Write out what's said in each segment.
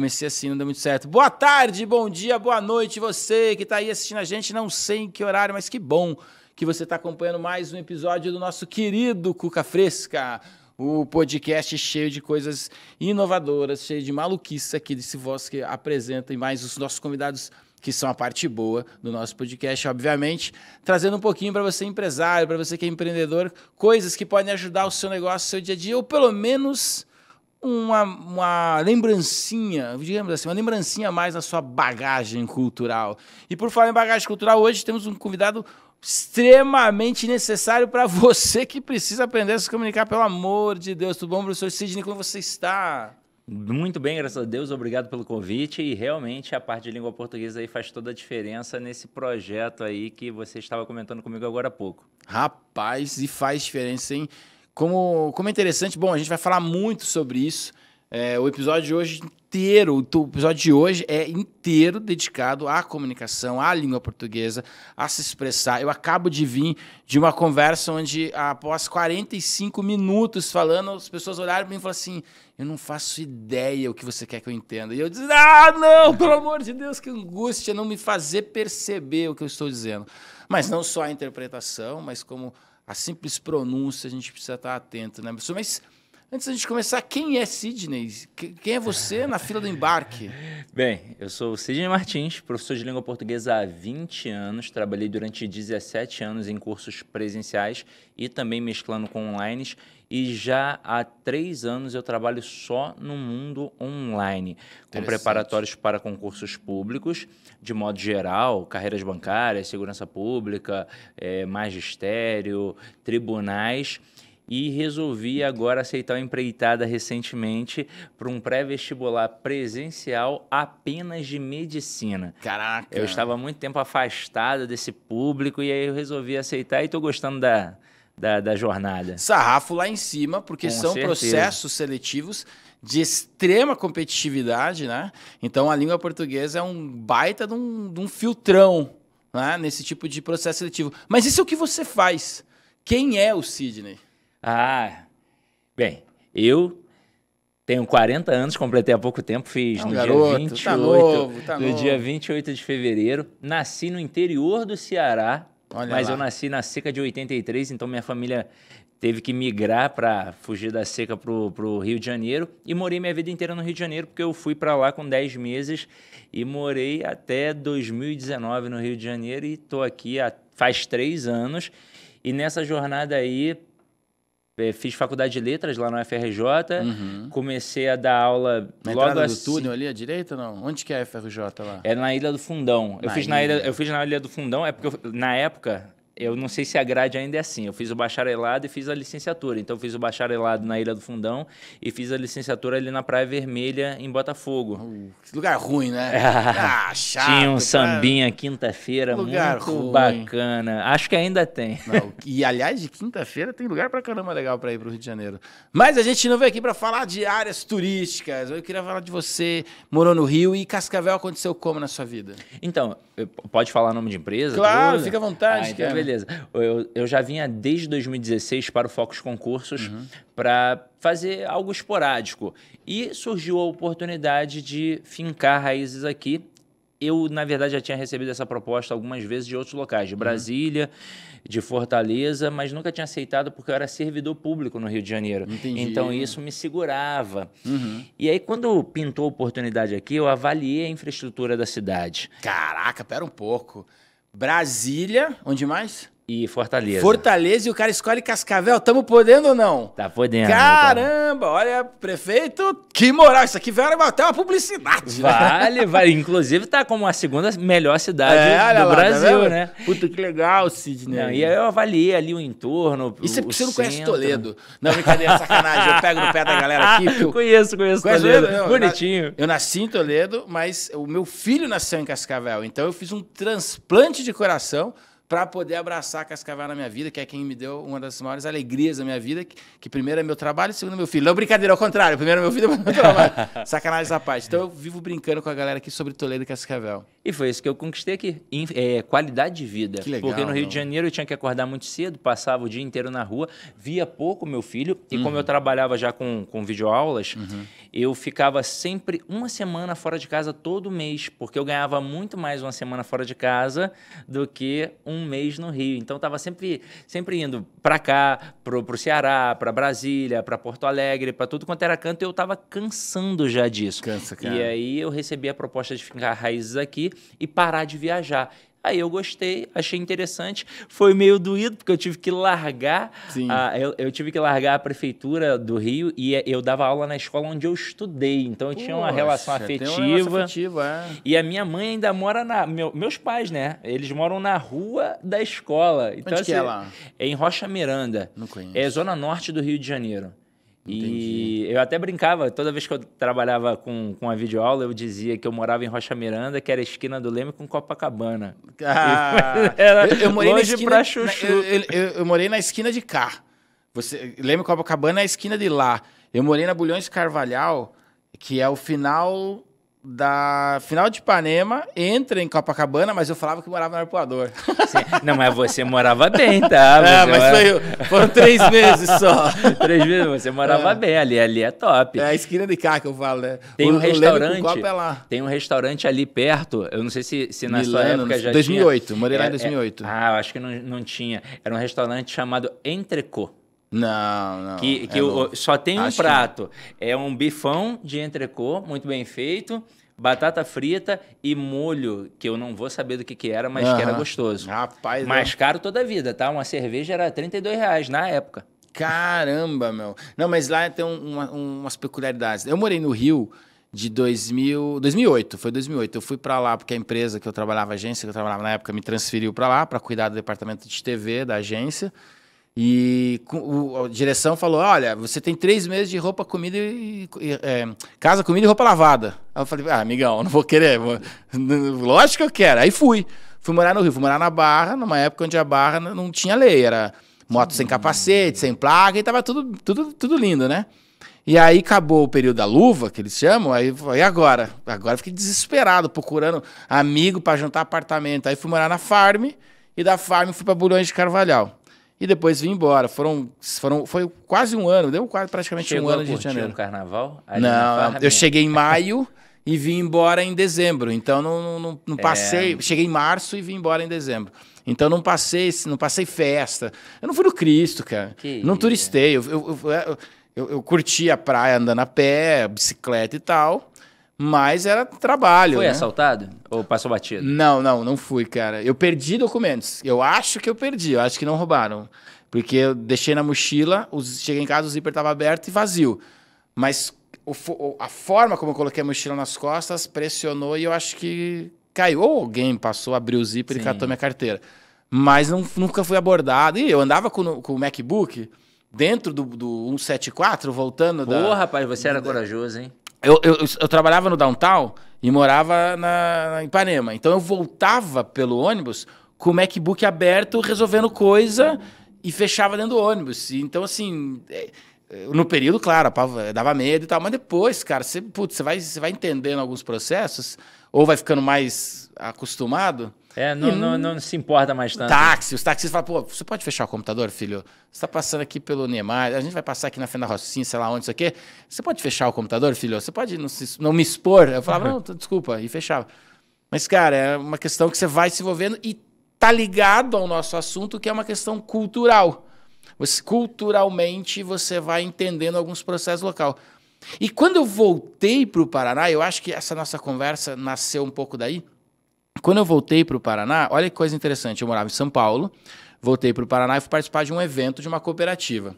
comecei assim, não deu muito certo. Boa tarde, bom dia, boa noite, você que está aí assistindo a gente, não sei em que horário, mas que bom que você está acompanhando mais um episódio do nosso querido Cuca Fresca, o podcast cheio de coisas inovadoras, cheio de maluquice aqui desse voz que apresenta e mais os nossos convidados, que são a parte boa do nosso podcast, obviamente, trazendo um pouquinho para você empresário, para você que é empreendedor, coisas que podem ajudar o seu negócio, o seu dia a dia, ou pelo menos uma lembrancinha, digamos assim, uma lembrancinha a mais na sua bagagem cultural. E por falar em bagagem cultural, hoje temos um convidado extremamente necessário para você que precisa aprender a se comunicar, pelo amor de Deus. Tudo bom, professor Sidney? Como você está? Muito bem, graças a Deus, obrigado pelo convite e realmente a parte de língua portuguesa aí faz toda a diferença nesse projeto aí que você estava comentando comigo agora há pouco. Rapaz, e faz diferença, hein? Como é interessante, bom, a gente vai falar muito sobre isso. O episódio de hoje é inteiro dedicado à comunicação, à língua portuguesa, a se expressar. Eu acabo de vir de uma conversa onde, após 45 minutos falando, as pessoas olharam para mim e falaram assim, eu não faço ideia o que você quer que eu entenda. E eu disse, não, pelo amor de Deus, que angústia não me fazer perceber o que eu estou dizendo. Mas não só a interpretação, mas como a simples pronúncia, a gente precisa estar atento, né, professor? Mas antes da gente começar, quem é Sidney? Quem é você na fila do embarque? Bem, eu sou o Sidney Martins, professor de língua portuguesa há 20 anos, trabalhei durante 17 anos em cursos presenciais e também mesclando com online, e já há 3 anos eu trabalho só no mundo online, com preparatórios para concursos públicos, de modo geral, carreiras bancárias, segurança pública, magistério, tribunais. E resolvi agora aceitar uma empreitada recentemente para um pré-vestibular presencial apenas de medicina. Caraca! Eu estava há muito tempo afastado desse público e aí eu resolvi aceitar e estou gostando da jornada. Sarrafo lá em cima, porque Com são certeza. processos seletivos de extrema competitividade, né? Então a língua portuguesa é um baita de um filtrão, né? Nesse tipo de processo seletivo. Mas isso é o que você faz. Quem é o Sidney? Bem, eu tenho 40 anos, completei há pouco tempo, fiz no garoto, dia 28, tá novo. dia 28 de fevereiro. Nasci no interior do Ceará, mas eu nasci na seca de 83, então minha família teve que migrar para fugir da seca pro Rio de Janeiro e morei minha vida inteira no Rio de Janeiro, porque eu fui para lá com 10 meses e morei até 2019 no Rio de Janeiro e estou aqui faz 3 anos. E nessa jornada aí, fiz faculdade de letras lá no FRJ, comecei a dar aula na logo entrada assim. do túnel ali à direita, não? Onde que é a FRJ lá? É na Ilha do Fundão. Eu fiz na Ilha do Fundão, porque na época, eu não sei se a grade ainda é assim, eu fiz o bacharelado e fiz a licenciatura. Então eu fiz o bacharelado na Ilha do Fundão e fiz a licenciatura ali na Praia Vermelha, em Botafogo. Que lugar ruim, né? Chato. Tinha um sambinha quinta-feira muito ruim. Bacana. Acho que ainda tem. Não, e, aliás, de quinta-feira tem lugar pra caramba legal pra ir pro Rio de Janeiro. Mas a gente não veio aqui pra falar de áreas turísticas. Eu queria falar de você, morou no Rio, e Cascavel aconteceu como na sua vida? Então, pode falar nome de empresa? Claro, tudo? fica à vontade. Então, beleza. Eu já vinha desde 2016 para o Focus Concursos para fazer algo esporádico. E surgiu a oportunidade de fincar raízes aqui. Eu, na verdade, já tinha recebido essa proposta algumas vezes de outros locais, de Brasília, de Fortaleza, mas nunca tinha aceitado porque eu era servidor público no Rio de Janeiro. Entendi. Então, isso me segurava. E aí, quando pintou a oportunidade aqui, eu avaliei a infraestrutura da cidade. Caraca, pera um pouco. Brasília, onde mais? E Fortaleza. Fortaleza, e o cara escolhe Cascavel. Tamo podendo ou não? Tá podendo. Caramba, olha, prefeito, que moral. Isso aqui vai até uma publicidade. Vale. Inclusive tá como a segunda melhor cidade do Brasil, tá, né? Puta, que legal, Sidney. Não, e aí eu avaliei ali o entorno, Isso é porque você não centro. conhece Toledo. Não, brincadeira, sacanagem. Eu pego no pé da galera aqui. Conheço Toledo. Não, bonitinho. Eu nasci em Toledo, mas o meu filho nasceu em Cascavel. Então eu fiz um transplante de coração para poder abraçar Cascavel na minha vida, que é quem me deu uma das maiores alegrias da minha vida, que primeiro é meu trabalho e segundo é meu filho. Não, brincadeira, ao contrário. Primeiro é meu filho e depois é meu trabalho. Sacanagem essa parte. Então eu vivo brincando com a galera aqui sobre Toledo e Cascavel. E foi isso que eu conquistei aqui, qualidade de vida. Que legal, porque no Rio de Janeiro eu tinha que acordar muito cedo, passava o dia inteiro na rua, via pouco meu filho, e como eu trabalhava já com videoaulas, eu ficava sempre uma semana fora de casa todo mês, porque eu ganhava muito mais uma semana fora de casa do que um mês no Rio. Então eu estava sempre indo para cá, pro Ceará, para Brasília, para Porto Alegre, para tudo quanto era canto, eu estava cansando já disso. Cansa, cara. E aí eu recebi a proposta de ficar raízes aqui e parar de viajar. Aí eu gostei, achei interessante. Foi meio doído, porque eu tive que largar. Eu tive que largar a prefeitura do Rio e eu dava aula na escola onde eu estudei. Então eu tinha uma relação afetiva. Tem uma relação afetiva, E a minha mãe ainda mora meus pais, né? Eles moram na rua da escola. Então, onde que é lá? É em Rocha Miranda. Não conheço. É zona norte do Rio de Janeiro. Entendi. E eu até brincava, toda vez que eu trabalhava com a videoaula, eu dizia que eu morava em Rocha Miranda, que era a esquina do Leme com Copacabana. Eu morei longe na esquina, pra chuchu. Eu morei na esquina de cá. Leme Copacabana é a esquina de lá. Eu morei na Bulhões Carvalhal, que é o final de Ipanema, entra em Copacabana, mas eu falava que morava no Arpoador. Não, mas você morava bem, tá? Foram 3 meses só. 3 meses, você morava bem, ali é top. É a esquina de cá que eu falo, né? Tem um restaurante, Copo é lá. Tem um restaurante ali perto, eu não sei se na sua época já 2008, tinha. Morei lá em 2008. Eu acho que não tinha. Era um restaurante chamado Entrecô. Não. Que só tem um prato. É um bifão de entrecô, muito bem feito, batata frita e molho, que eu não vou saber do que era, mas que era gostoso. Rapaz, mais caro toda a vida, tá? Uma cerveja era R$32 na época. Caramba, meu. Não, mas lá tem umas peculiaridades. Eu morei no Rio de 2008, foi 2008. Eu fui para lá porque a empresa que eu trabalhava, a agência que eu trabalhava na época, me transferiu para lá para cuidar do departamento de TV da agência. E a direção falou, olha, você tem 3 meses de roupa, comida casa, comida e roupa lavada. Aí eu falei, amigão, não vou querer. Lógico que eu quero. Aí fui morar no Rio, fui morar na Barra, numa época onde a Barra não tinha lei, era moto sem capacete, sem placa, e tava tudo lindo, né? E aí acabou o período da luva, que eles chamam, e agora? Agora eu fiquei desesperado, procurando amigo para juntar apartamento. Aí fui morar na Farm, e da Farm fui para Bulhões de Carvalhal. E depois vim embora. Foi quase um ano, deu praticamente um ano de Rio de Janeiro. Um carnaval? Não, eu cheguei em maio e vim embora em dezembro. Então não passei. Cheguei em março e vim embora em dezembro. Então não passei festa. Eu não fui no Cristo, cara. Não turistei. Eu curti a praia andando a pé, bicicleta e tal. Mas era trabalho. Foi né? Assaltado? Ou passou batido? Não fui, cara. Eu perdi documentos. Eu acho que eu perdi. Eu acho que não roubaram. Porque eu deixei na mochila, cheguei em casa, o zíper estava aberto e vazio. Mas a forma como eu coloquei a mochila nas costas pressionou e eu acho que caiu. Ou alguém passou, abriu o zíper e catou minha carteira. Mas nunca fui abordado. E eu andava com o MacBook dentro do 174, voltando rapaz, você era corajoso, hein? Eu trabalhava no Downtown e morava na Ipanema. Então eu voltava pelo ônibus com o MacBook aberto, resolvendo coisa e fechava dentro do ônibus. Então, assim, no período, claro, dava medo e tal. Mas depois, cara, você vai entendendo alguns processos ou vai ficando mais acostumado. Não se importa mais tanto. Os taxistas falam, pô, você pode fechar o computador, filho? Você está passando aqui pelo Niemeyer, a gente vai passar aqui na frente da Rocinha, sei lá onde, isso aqui. Você pode fechar o computador, filho? Você pode não me expor? Eu falava, não, desculpa, e fechava. Mas, cara, é uma questão que você vai se envolvendo e tá ligado ao nosso assunto, que é uma questão cultural. Culturalmente, você vai entendendo alguns processos local. E quando eu voltei para o Paraná, eu acho que essa nossa conversa nasceu um pouco daí. Quando eu voltei para o Paraná, olha que coisa interessante, eu morava em São Paulo, voltei para o Paraná e fui participar de um evento de uma cooperativa.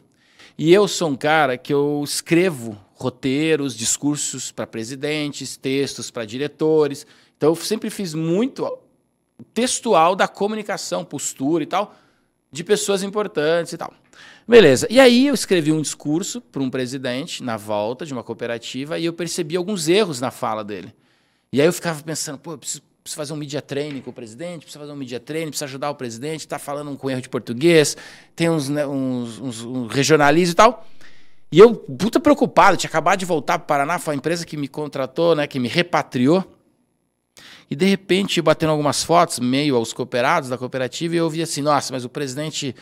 E eu sou um cara que eu escrevo roteiros, discursos para presidentes, textos para diretores. Então eu sempre fiz muito textual da comunicação, postura e tal, de pessoas importantes e tal. Beleza. E aí eu escrevi um discurso para um presidente na volta de uma cooperativa e eu percebi alguns erros na fala dele. E aí eu ficava pensando, pô, eu preciso fazer um media training com o presidente, precisa fazer um media training, precisa ajudar o presidente, está falando com erro de português, tem uns regionalismo e tal. E eu, puta preocupado, tinha acabado de voltar para o Paraná, foi a empresa que me contratou, né, que me repatriou. E de repente, batendo algumas fotos, meio aos cooperados da cooperativa, e eu ouvi assim, nossa, mas o presidente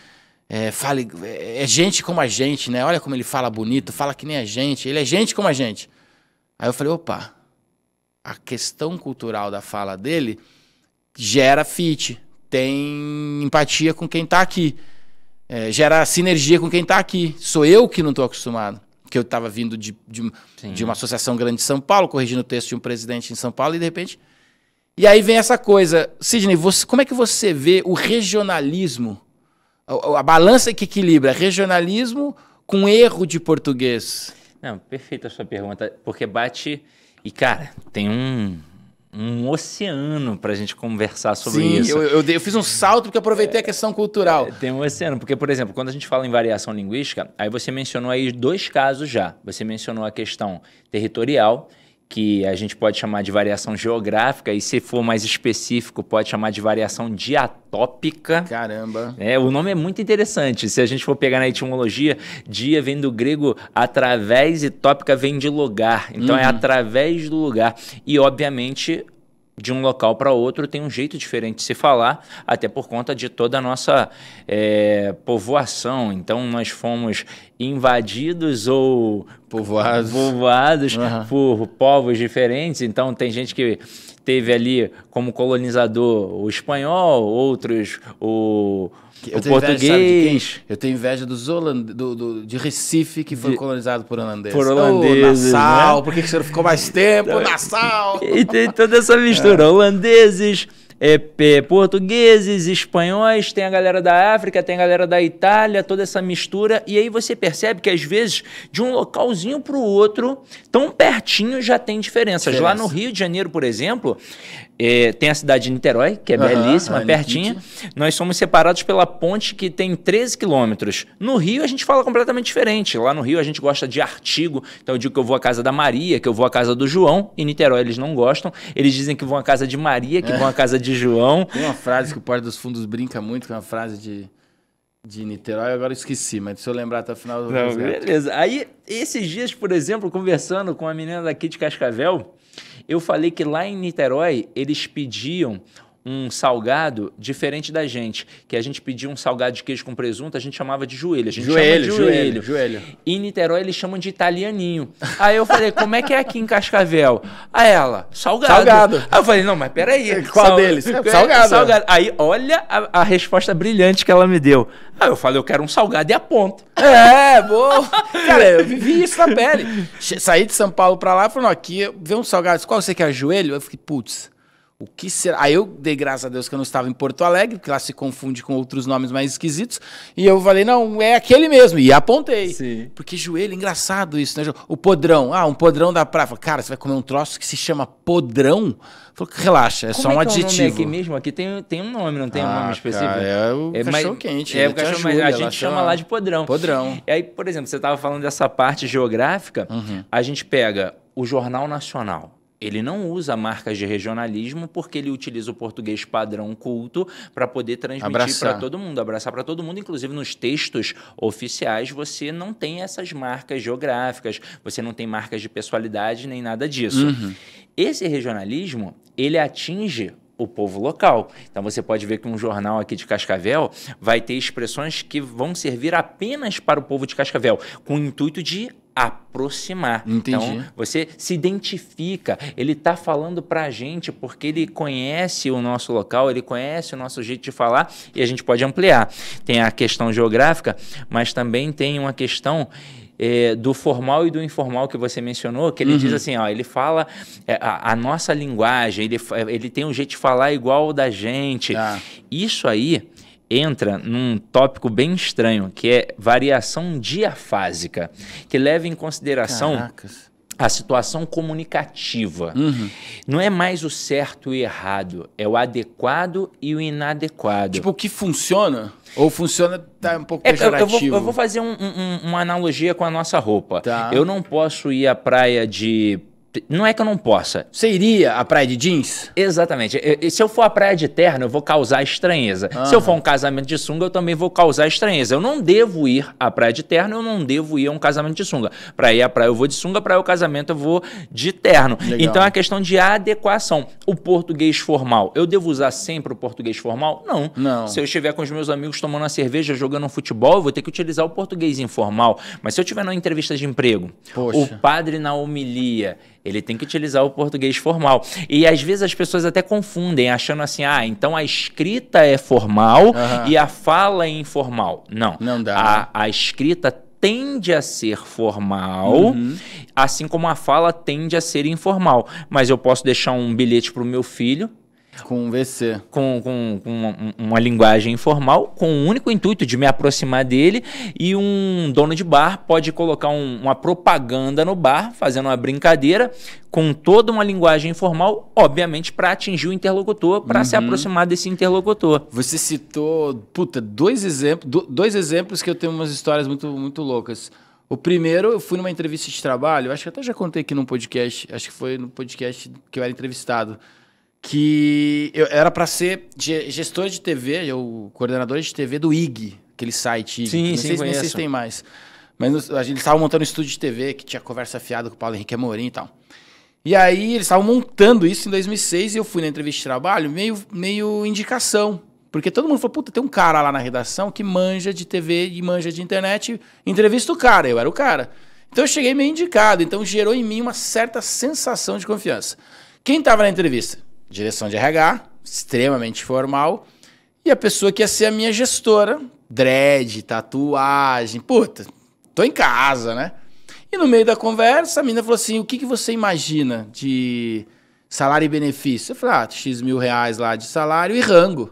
é gente como a gente, né? Olha como ele fala bonito, fala que nem a gente, ele é gente como a gente. Aí eu falei, opa, a questão cultural da fala dele gera fit, tem empatia com quem está aqui, gera sinergia com quem está aqui. Sou eu que não estou acostumado, que eu estava vindo de uma associação grande de São Paulo, corrigindo o texto de um presidente em São Paulo, e de repente... E aí vem essa coisa. Sidney, como é que você vê o regionalismo, a balança que equilibra regionalismo com erro de português? Não, perfeita a sua pergunta, porque bate... E, cara, tem um oceano para a gente conversar sobre isso. Eu fiz um salto porque aproveitei a questão cultural. Tem um oceano, porque, por exemplo, quando a gente fala em variação linguística, aí você mencionou aí 2 casos já. Você mencionou a questão territorial, que a gente pode chamar de variação geográfica, e se for mais específico, pode chamar de variação diatópica. Caramba! O nome é muito interessante. Se a gente for pegar na etimologia, dia vem do grego através e tópica vem de lugar. Então é através do lugar. E, obviamente, de um local para outro tem um jeito diferente de se falar, até por conta de toda a nossa povoação. Então nós fomos invadidos ou povoados por povos diferentes. Então tem gente que teve ali como colonizador o espanhol, outros o português. Eu tenho inveja de Recife, que foi colonizado por holandeses. Por holandeses, Nassau, né? Por que você não ficou mais tempo? Nassau! E tem toda essa mistura. Holandeses, portugueses, espanhóis, tem a galera da África, tem a galera da Itália, toda essa mistura. E aí você percebe que, às vezes, de um localzinho para o outro, tão pertinho, já tem diferenças. Lá no Rio de Janeiro, por exemplo... tem a cidade de Niterói, que é belíssima, pertinho. Nós somos separados pela ponte que tem 13 quilômetros. No Rio, a gente fala completamente diferente. Lá no Rio, a gente gosta de artigo. Então, eu digo que eu vou à casa da Maria, que eu vou à casa do João. Em Niterói, eles não gostam. Eles dizem que vão à casa de Maria, que vão à casa de João. Tem uma frase que o Porta dos Fundos brinca muito, que é uma frase de Niterói, agora eu esqueci, mas se eu lembrar até o final... Eu vou beleza. Aí, esses dias, por exemplo, conversando com a menina daqui de Cascavel... Eu falei que lá em Niterói eles pediam um salgado diferente da gente, que a gente pedia um salgado de queijo com presunto, a gente chamava de joelho. A gente chama de joelho. E em Niterói eles chamam de italianinho. Aí eu falei, como é que é aqui em Cascavel? Aí ela, salgado. Aí eu falei, não, mas peraí. Qual deles? Salgado. Aí olha a resposta brilhante que ela me deu. Aí eu falei, eu quero um salgado e aponto. Boa. Cara, eu vivi isso na pele. Saí de São Paulo pra lá e falei, não, aqui, vê um salgado. Qual você quer, joelho? Eu fiquei, putz. O que será? Aí eu dei graças a Deus que eu não estava em Porto Alegre, porque lá se confunde com outros nomes mais esquisitos. E eu falei, não, é aquele mesmo. E apontei. Sim. Porque joelho, engraçado isso, né? O podrão. Um podrão da praia. Falei, cara, você vai comer um troço que se chama podrão? Falei, relaxa, é só um adjetivo. Como é aqui mesmo? Aqui tem um nome, não tem um nome específico? Cara, é o cachorro quente. O cachorro, mas a gente chama lá de podrão. Podrão. E aí, por exemplo, você estava falando dessa parte geográfica, a gente pega o Jornal Nacional. Ele não usa marcas de regionalismo porque ele utiliza o português padrão culto para poder transmitir para todo mundo, abraçar para todo mundo. Inclusive, nos textos oficiais, você não tem essas marcas geográficas, você não tem marcas de pessoalidade nem nada disso. Esse regionalismo, ele atinge o povo local. Então, você pode ver que um jornal aqui de Cascavel vai ter expressões que vão servir apenas para o povo de Cascavel, com o intuito de aproximar. Entendi. Então, você se identifica. Ele está falando para a gente porque ele conhece o nosso local, ele conhece o nosso jeito de falar e a gente pode ampliar. Tem a questão geográfica, mas também tem uma questão do formal e do informal que você mencionou, que ele diz assim, ó, ele fala a nossa linguagem, ele tem um jeito de falar igual ao da gente. Isso aí entra num tópico bem estranho, que é variação diafásica, que leva em consideração a situação comunicativa. Não é mais o certo e o errado, é o adequado e o inadequado. Tipo, o que funciona? Ou funciona, tá um pouco pejorativo? Eu vou fazer uma analogia com a nossa roupa. Eu não posso ir à praia de Não é que eu não possa. Você iria à praia de jeans? Exatamente. Se eu for à praia de terno, eu vou causar estranheza. Se eu for a um casamento de sunga, eu também vou causar estranheza. Eu não devo ir à praia de terno, eu não devo ir a um casamento de sunga. Para ir à praia eu vou de sunga, para ir ao casamento eu vou de terno. Legal. Então é a questão de adequação. O português formal, eu devo usar sempre o português formal? Não. Não. Se eu estiver com os meus amigos tomando uma cerveja, jogando um futebol, eu vou ter que utilizar o português informal. Mas se eu estiver numa entrevista de emprego, o padre na homilia, ele tem que utilizar o português formal. E às vezes as pessoas até confundem, achando assim, então a escrita é formal e a fala é informal. Não. Não dá. A escrita tende a ser formal, assim como a fala tende a ser informal. Mas eu posso deixar um bilhete para o meu filho, com VC. Com uma linguagem informal, com o único intuito de me aproximar dele, e um dono de bar pode colocar uma propaganda no bar, fazendo uma brincadeira, com toda uma linguagem informal, obviamente para atingir o interlocutor, para se aproximar desse interlocutor. Você citou, dois exemplos que eu tenho umas histórias muito, muito loucas. O primeiro, eu fui numa entrevista de trabalho, acho que até já contei aqui num podcast, acho que foi no podcast que eu era entrevistado, que eu era para ser gestor de TV, o coordenador de TV do IG, aquele site IG. Sim, não sim, sei se tem mais. Mas a gente estava montando um estúdio de TV que tinha conversa fiada com o Paulo Henrique Amorim e tal. E aí eles estavam montando isso em 2006 e eu fui na entrevista de trabalho meio indicação. Porque todo mundo falou, tem um cara lá na redação que manja de TV e manja de internet, entrevista o cara, eu era o cara. Então eu cheguei meio indicado, então gerou em mim uma certa sensação de confiança. Quem estava na entrevista? Direção de RH, extremamente formal, e a pessoa que ia ser a minha gestora, dread, tatuagem, tô em casa, né? E no meio da conversa, a menina falou assim, o que você imagina de salário e benefício? Eu falei, X mil reais lá de salário e rango.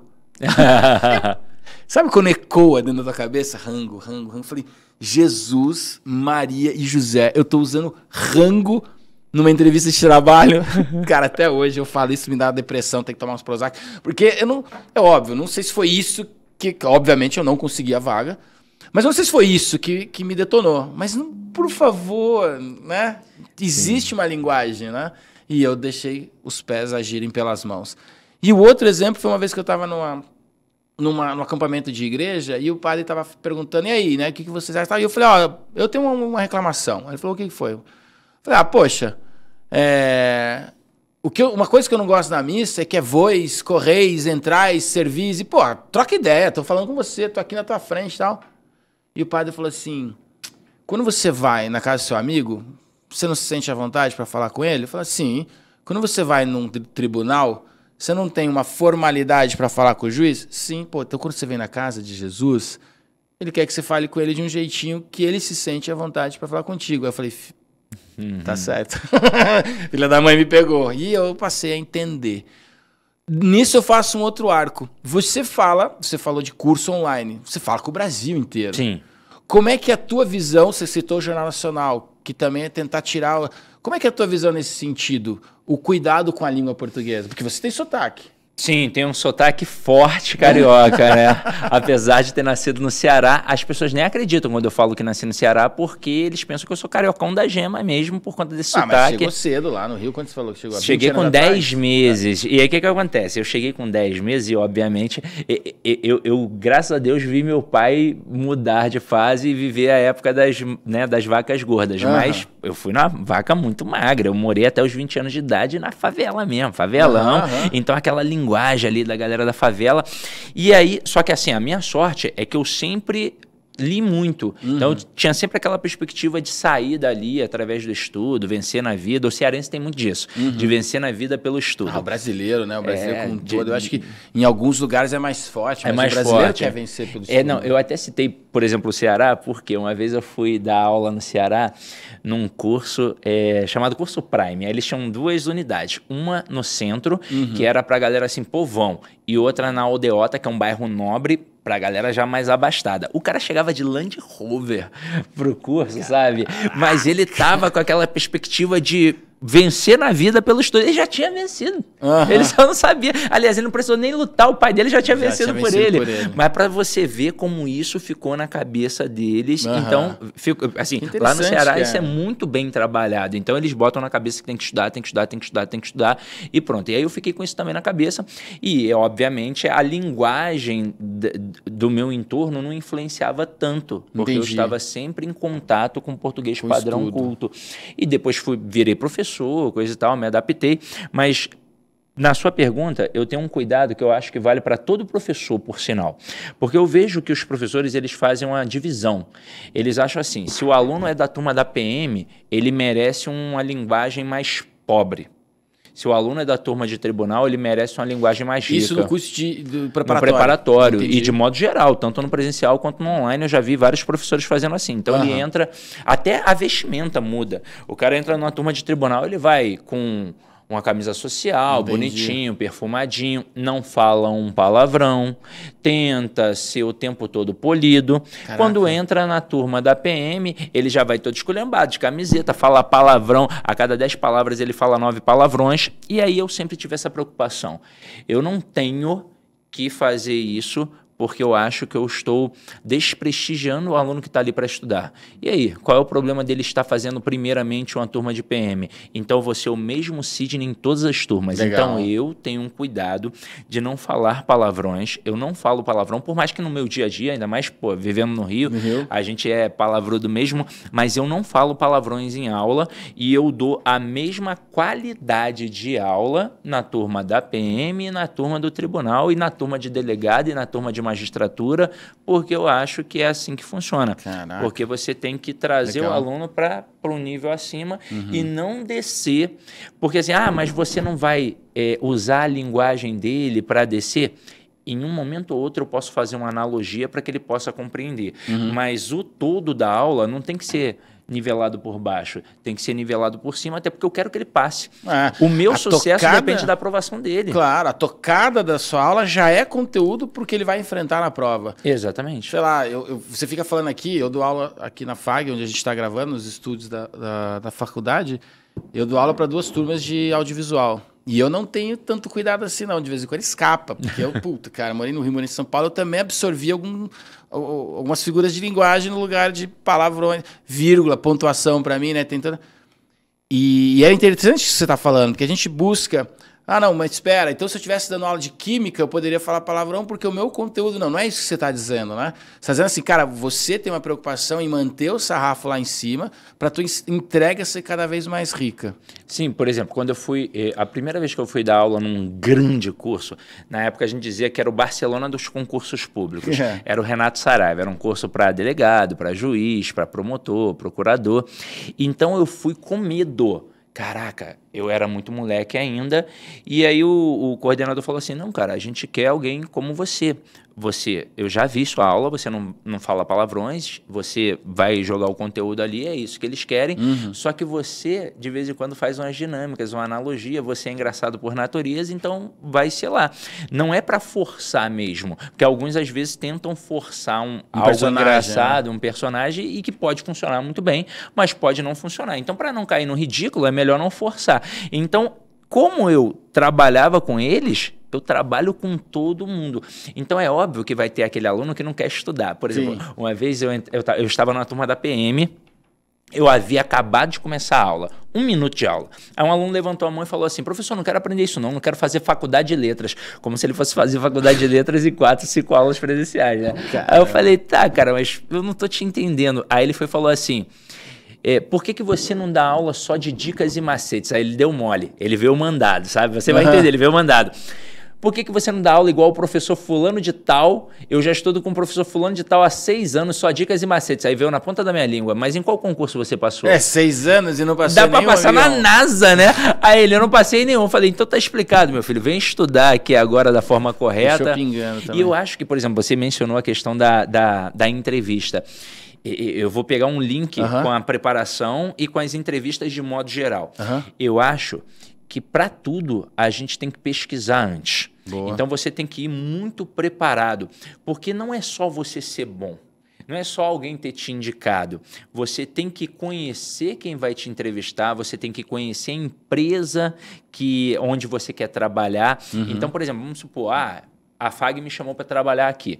Sabe quando ecoa dentro da tua cabeça? Rango. Eu falei, Jesus, Maria e José, eu tô usando rango numa entrevista de trabalho. Cara, até hoje eu falo isso, me dá depressão, tem que tomar uns Prozac. Porque é óbvio, não sei se foi isso que obviamente eu não consegui a vaga, mas não sei se foi isso que me detonou. Mas, por favor, né? Existe uma linguagem, né? E eu deixei os pés agirem pelas mãos. E o outro exemplo foi uma vez que eu estava num acampamento de igreja e o padre estava perguntando, e aí, né? O que vocês acham? E eu falei, eu tenho uma reclamação. Ele falou, o que foi? Falei, poxa, uma coisa que eu não gosto na missa é que é voz, correis, entrais, servis, e, troca ideia, tô falando com você, tô aqui na tua frente e tal. E o padre falou assim, quando você vai na casa do seu amigo, você não se sente à vontade para falar com ele? Eu falei, sim. Quando você vai num tribunal, você não tem uma formalidade para falar com o juiz? Sim, então quando você vem na casa de Jesus, ele quer que você fale com ele de um jeitinho que ele se sente à vontade para falar contigo. Aí eu falei, tá certo. Filha da mãe me pegou. E eu passei a entender. Nisso eu faço um outro arco. Você falou de curso online. Você fala com o Brasil inteiro. Sim. Como é que a tua visão, você citou o Jornal Nacional, que também é tentar tirar... Como é que é a tua visão nesse sentido? O cuidado com a língua portuguesa? Porque você tem sotaque. Sim, tem um sotaque forte carioca, né? Apesar de ter nascido no Ceará, as pessoas nem acreditam quando eu falo que nasci no Ceará, porque eles pensam que eu sou cariocão da gema mesmo, por conta desse sotaque. Mas chegou cedo lá no Rio, quando você falou que chegou? Cheguei com 10 meses. E aí o que acontece? Eu cheguei com 10 meses e, obviamente, eu graças a Deus, vi meu pai mudar de fase e viver a época das vacas gordas. Mas eu fui na vaca muito magra. Eu morei até os 20 anos de idade na favela mesmo, favelão. Então, aquela linguagem ali da galera da favela. E aí, só que assim, a minha sorte é que eu sempre li muito. Então, eu tinha sempre aquela perspectiva de sair dali através do estudo, vencer na vida. O cearense tem muito disso, de vencer na vida pelo estudo. O brasileiro, né? O brasileiro como todo. Eu acho que em alguns lugares é mais forte, mas mais o brasileiro forte. quer vencer pelo estudo. Não, eu até citei, por exemplo, o Ceará, porque uma vez eu fui dar aula no Ceará num curso chamado Curso Prime. Aí eles tinham 2 unidades. Uma no centro, que era pra galera assim, povão, e outra na Aldeota, que é um bairro nobre, pra galera já mais abastada. O cara chegava de Land Rover pro curso, sabe? Mas ele tava com aquela perspectiva de vencer na vida pelo estudo. Ele já tinha vencido. Ele só não sabia. Aliás, ele não precisou nem lutar, o pai dele já tinha vencido por ele. Mas para você ver como isso ficou na cabeça deles. Então, assim, lá no Ceará isso é muito bem trabalhado. Então, eles botam na cabeça que tem que estudar, tem que estudar, tem que estudar, tem que estudar e pronto. E aí eu fiquei com isso também na cabeça. E, obviamente, a linguagem do meu entorno não influenciava tanto. Porque eu estava sempre em contato com português padrão culto. E depois virei professor, coisa e tal, me adaptei, mas na sua pergunta, eu tenho um cuidado que eu acho que vale para todo professor, por sinal, porque eu vejo que os professores eles fazem uma divisão, eles acham assim, se o aluno é da turma da PM, ele merece uma linguagem mais pobre. Se o aluno é da turma de tribunal, ele merece uma linguagem mais rica. Isso no curso do preparatório. No preparatório. E de modo geral, tanto no presencial quanto no online, eu já vi vários professores fazendo assim. Então ele entra, até a vestimenta muda. O cara entra numa turma de tribunal, ele vai com uma camisa social, bonitinho, perfumadinho, não fala um palavrão, tenta ser o tempo todo polido. Caraca. Quando entra na turma da PM, ele já vai todo esculhambado, de camiseta, fala palavrão, a cada 10 palavras ele fala 9 palavrões, e aí eu sempre tive essa preocupação. Eu não tenho que fazer isso porque eu acho que eu estou desprestigiando o aluno que está ali para estudar. E aí, qual é o problema dele estar fazendo primeiramente uma turma de PM? Então, eu vou ser o mesmo Sidney em todas as turmas. Legal. Então, eu tenho um cuidado de não falar palavrões. Eu não falo palavrão, por mais que no meu dia a dia, ainda mais vivendo no Rio, a gente é palavrudo mesmo, mas eu não falo palavrões em aula e eu dou a mesma qualidade de aula na turma da PM, na turma do tribunal e na turma de delegado e na turma de magistratura, porque eu acho que é assim que funciona. Caraca. Porque você tem que trazer o aluno para um nível acima e não descer. Porque assim, mas você não vai usar a linguagem dele para descer? Em um momento ou outro eu posso fazer uma analogia para que ele possa compreender. Mas o todo da aula não tem que ser nivelado por baixo, tem que ser nivelado por cima, até porque eu quero que ele passe. O meu sucesso depende da aprovação dele. Claro, a tocada da sua aula já é conteúdo porque ele vai enfrentar na prova. Exatamente. Sei lá, você fica falando aqui, eu dou aula aqui na FAG, onde a gente está gravando, nos estúdios da faculdade, eu dou aula para 2 turmas de audiovisual. E eu não tenho tanto cuidado assim, não. De vez em quando escapa. Porque eu, cara, morei no Rio, morei em São Paulo, eu também absorvi algumas figuras de linguagem no lugar de palavrões, vírgula, pontuação para mim, né? Tentando... E é interessante isso que você está falando, porque a gente busca... não, mas espera, então se eu estivesse dando aula de química, eu poderia falar palavrão, porque o meu conteúdo não é isso que você está dizendo, né? Você está dizendo assim, cara, você tem uma preocupação em manter o sarrafo lá em cima para a tua entrega ser cada vez mais rica. Sim, por exemplo, quando eu fui, a primeira vez que eu fui dar aula num grande curso, na época a gente dizia que era o Barcelona dos concursos públicos, era o Renato Saraiva, era um curso para delegado, para juiz, para promotor, procurador, então eu fui com medo. Caraca, eu era muito moleque ainda, e aí o coordenador falou assim, não, cara, a gente quer alguém como você. Eu já vi sua aula, você não fala palavrões, você vai jogar o conteúdo ali, é isso que eles querem, só que você, de vez em quando, faz umas dinâmicas, uma analogia, você é engraçado por natureza, então vai ser lá. Não é para forçar mesmo, porque alguns, às vezes, tentam forçar algo engraçado, um personagem, e que pode funcionar muito bem, mas pode não funcionar. Então, para não cair no ridículo, é melhor não forçar. Então, como eu trabalhava com eles, eu trabalho com todo mundo. Então, é óbvio que vai ter aquele aluno que não quer estudar. Por exemplo, uma vez eu estava na turma da PM, eu havia acabado de começar a aula, 1 minuto de aula. Aí um aluno levantou a mão e falou assim, professor, não quero aprender isso não quero fazer faculdade de letras. Como se ele fosse fazer faculdade de letras em 4, 5 aulas presenciais, né? Aí eu falei, tá, cara, mas eu não tô te entendendo. Aí ele falou assim... por que você não dá aula só de dicas e macetes? Aí ele deu mole, ele veio mandado, sabe? Você vai entender, ele veio mandado. Por que você não dá aula igual o professor fulano de tal? Eu já estudo com o professor fulano de tal há 6 anos, só dicas e macetes. Aí veio na ponta da minha língua. Mas em qual concurso você passou? 6 anos e não passou nenhum. Dá pra passar na NASA, né? Aí ele, eu não passei nenhum. Eu falei, então tá explicado, meu filho. Vem estudar aqui agora da forma correta. Deixa eu pingando também. E eu acho que, por exemplo, você mencionou a questão da entrevista. Eu vou pegar um link com a preparação e com as entrevistas de modo geral. Eu acho que para tudo a gente tem que pesquisar antes. Boa. Então você tem que ir muito preparado, porque não é só você ser bom. Não é só alguém ter te indicado. Você tem que conhecer quem vai te entrevistar, você tem que conhecer a empresa onde você quer trabalhar. Então, por exemplo, vamos supor, a FAG me chamou para trabalhar aqui.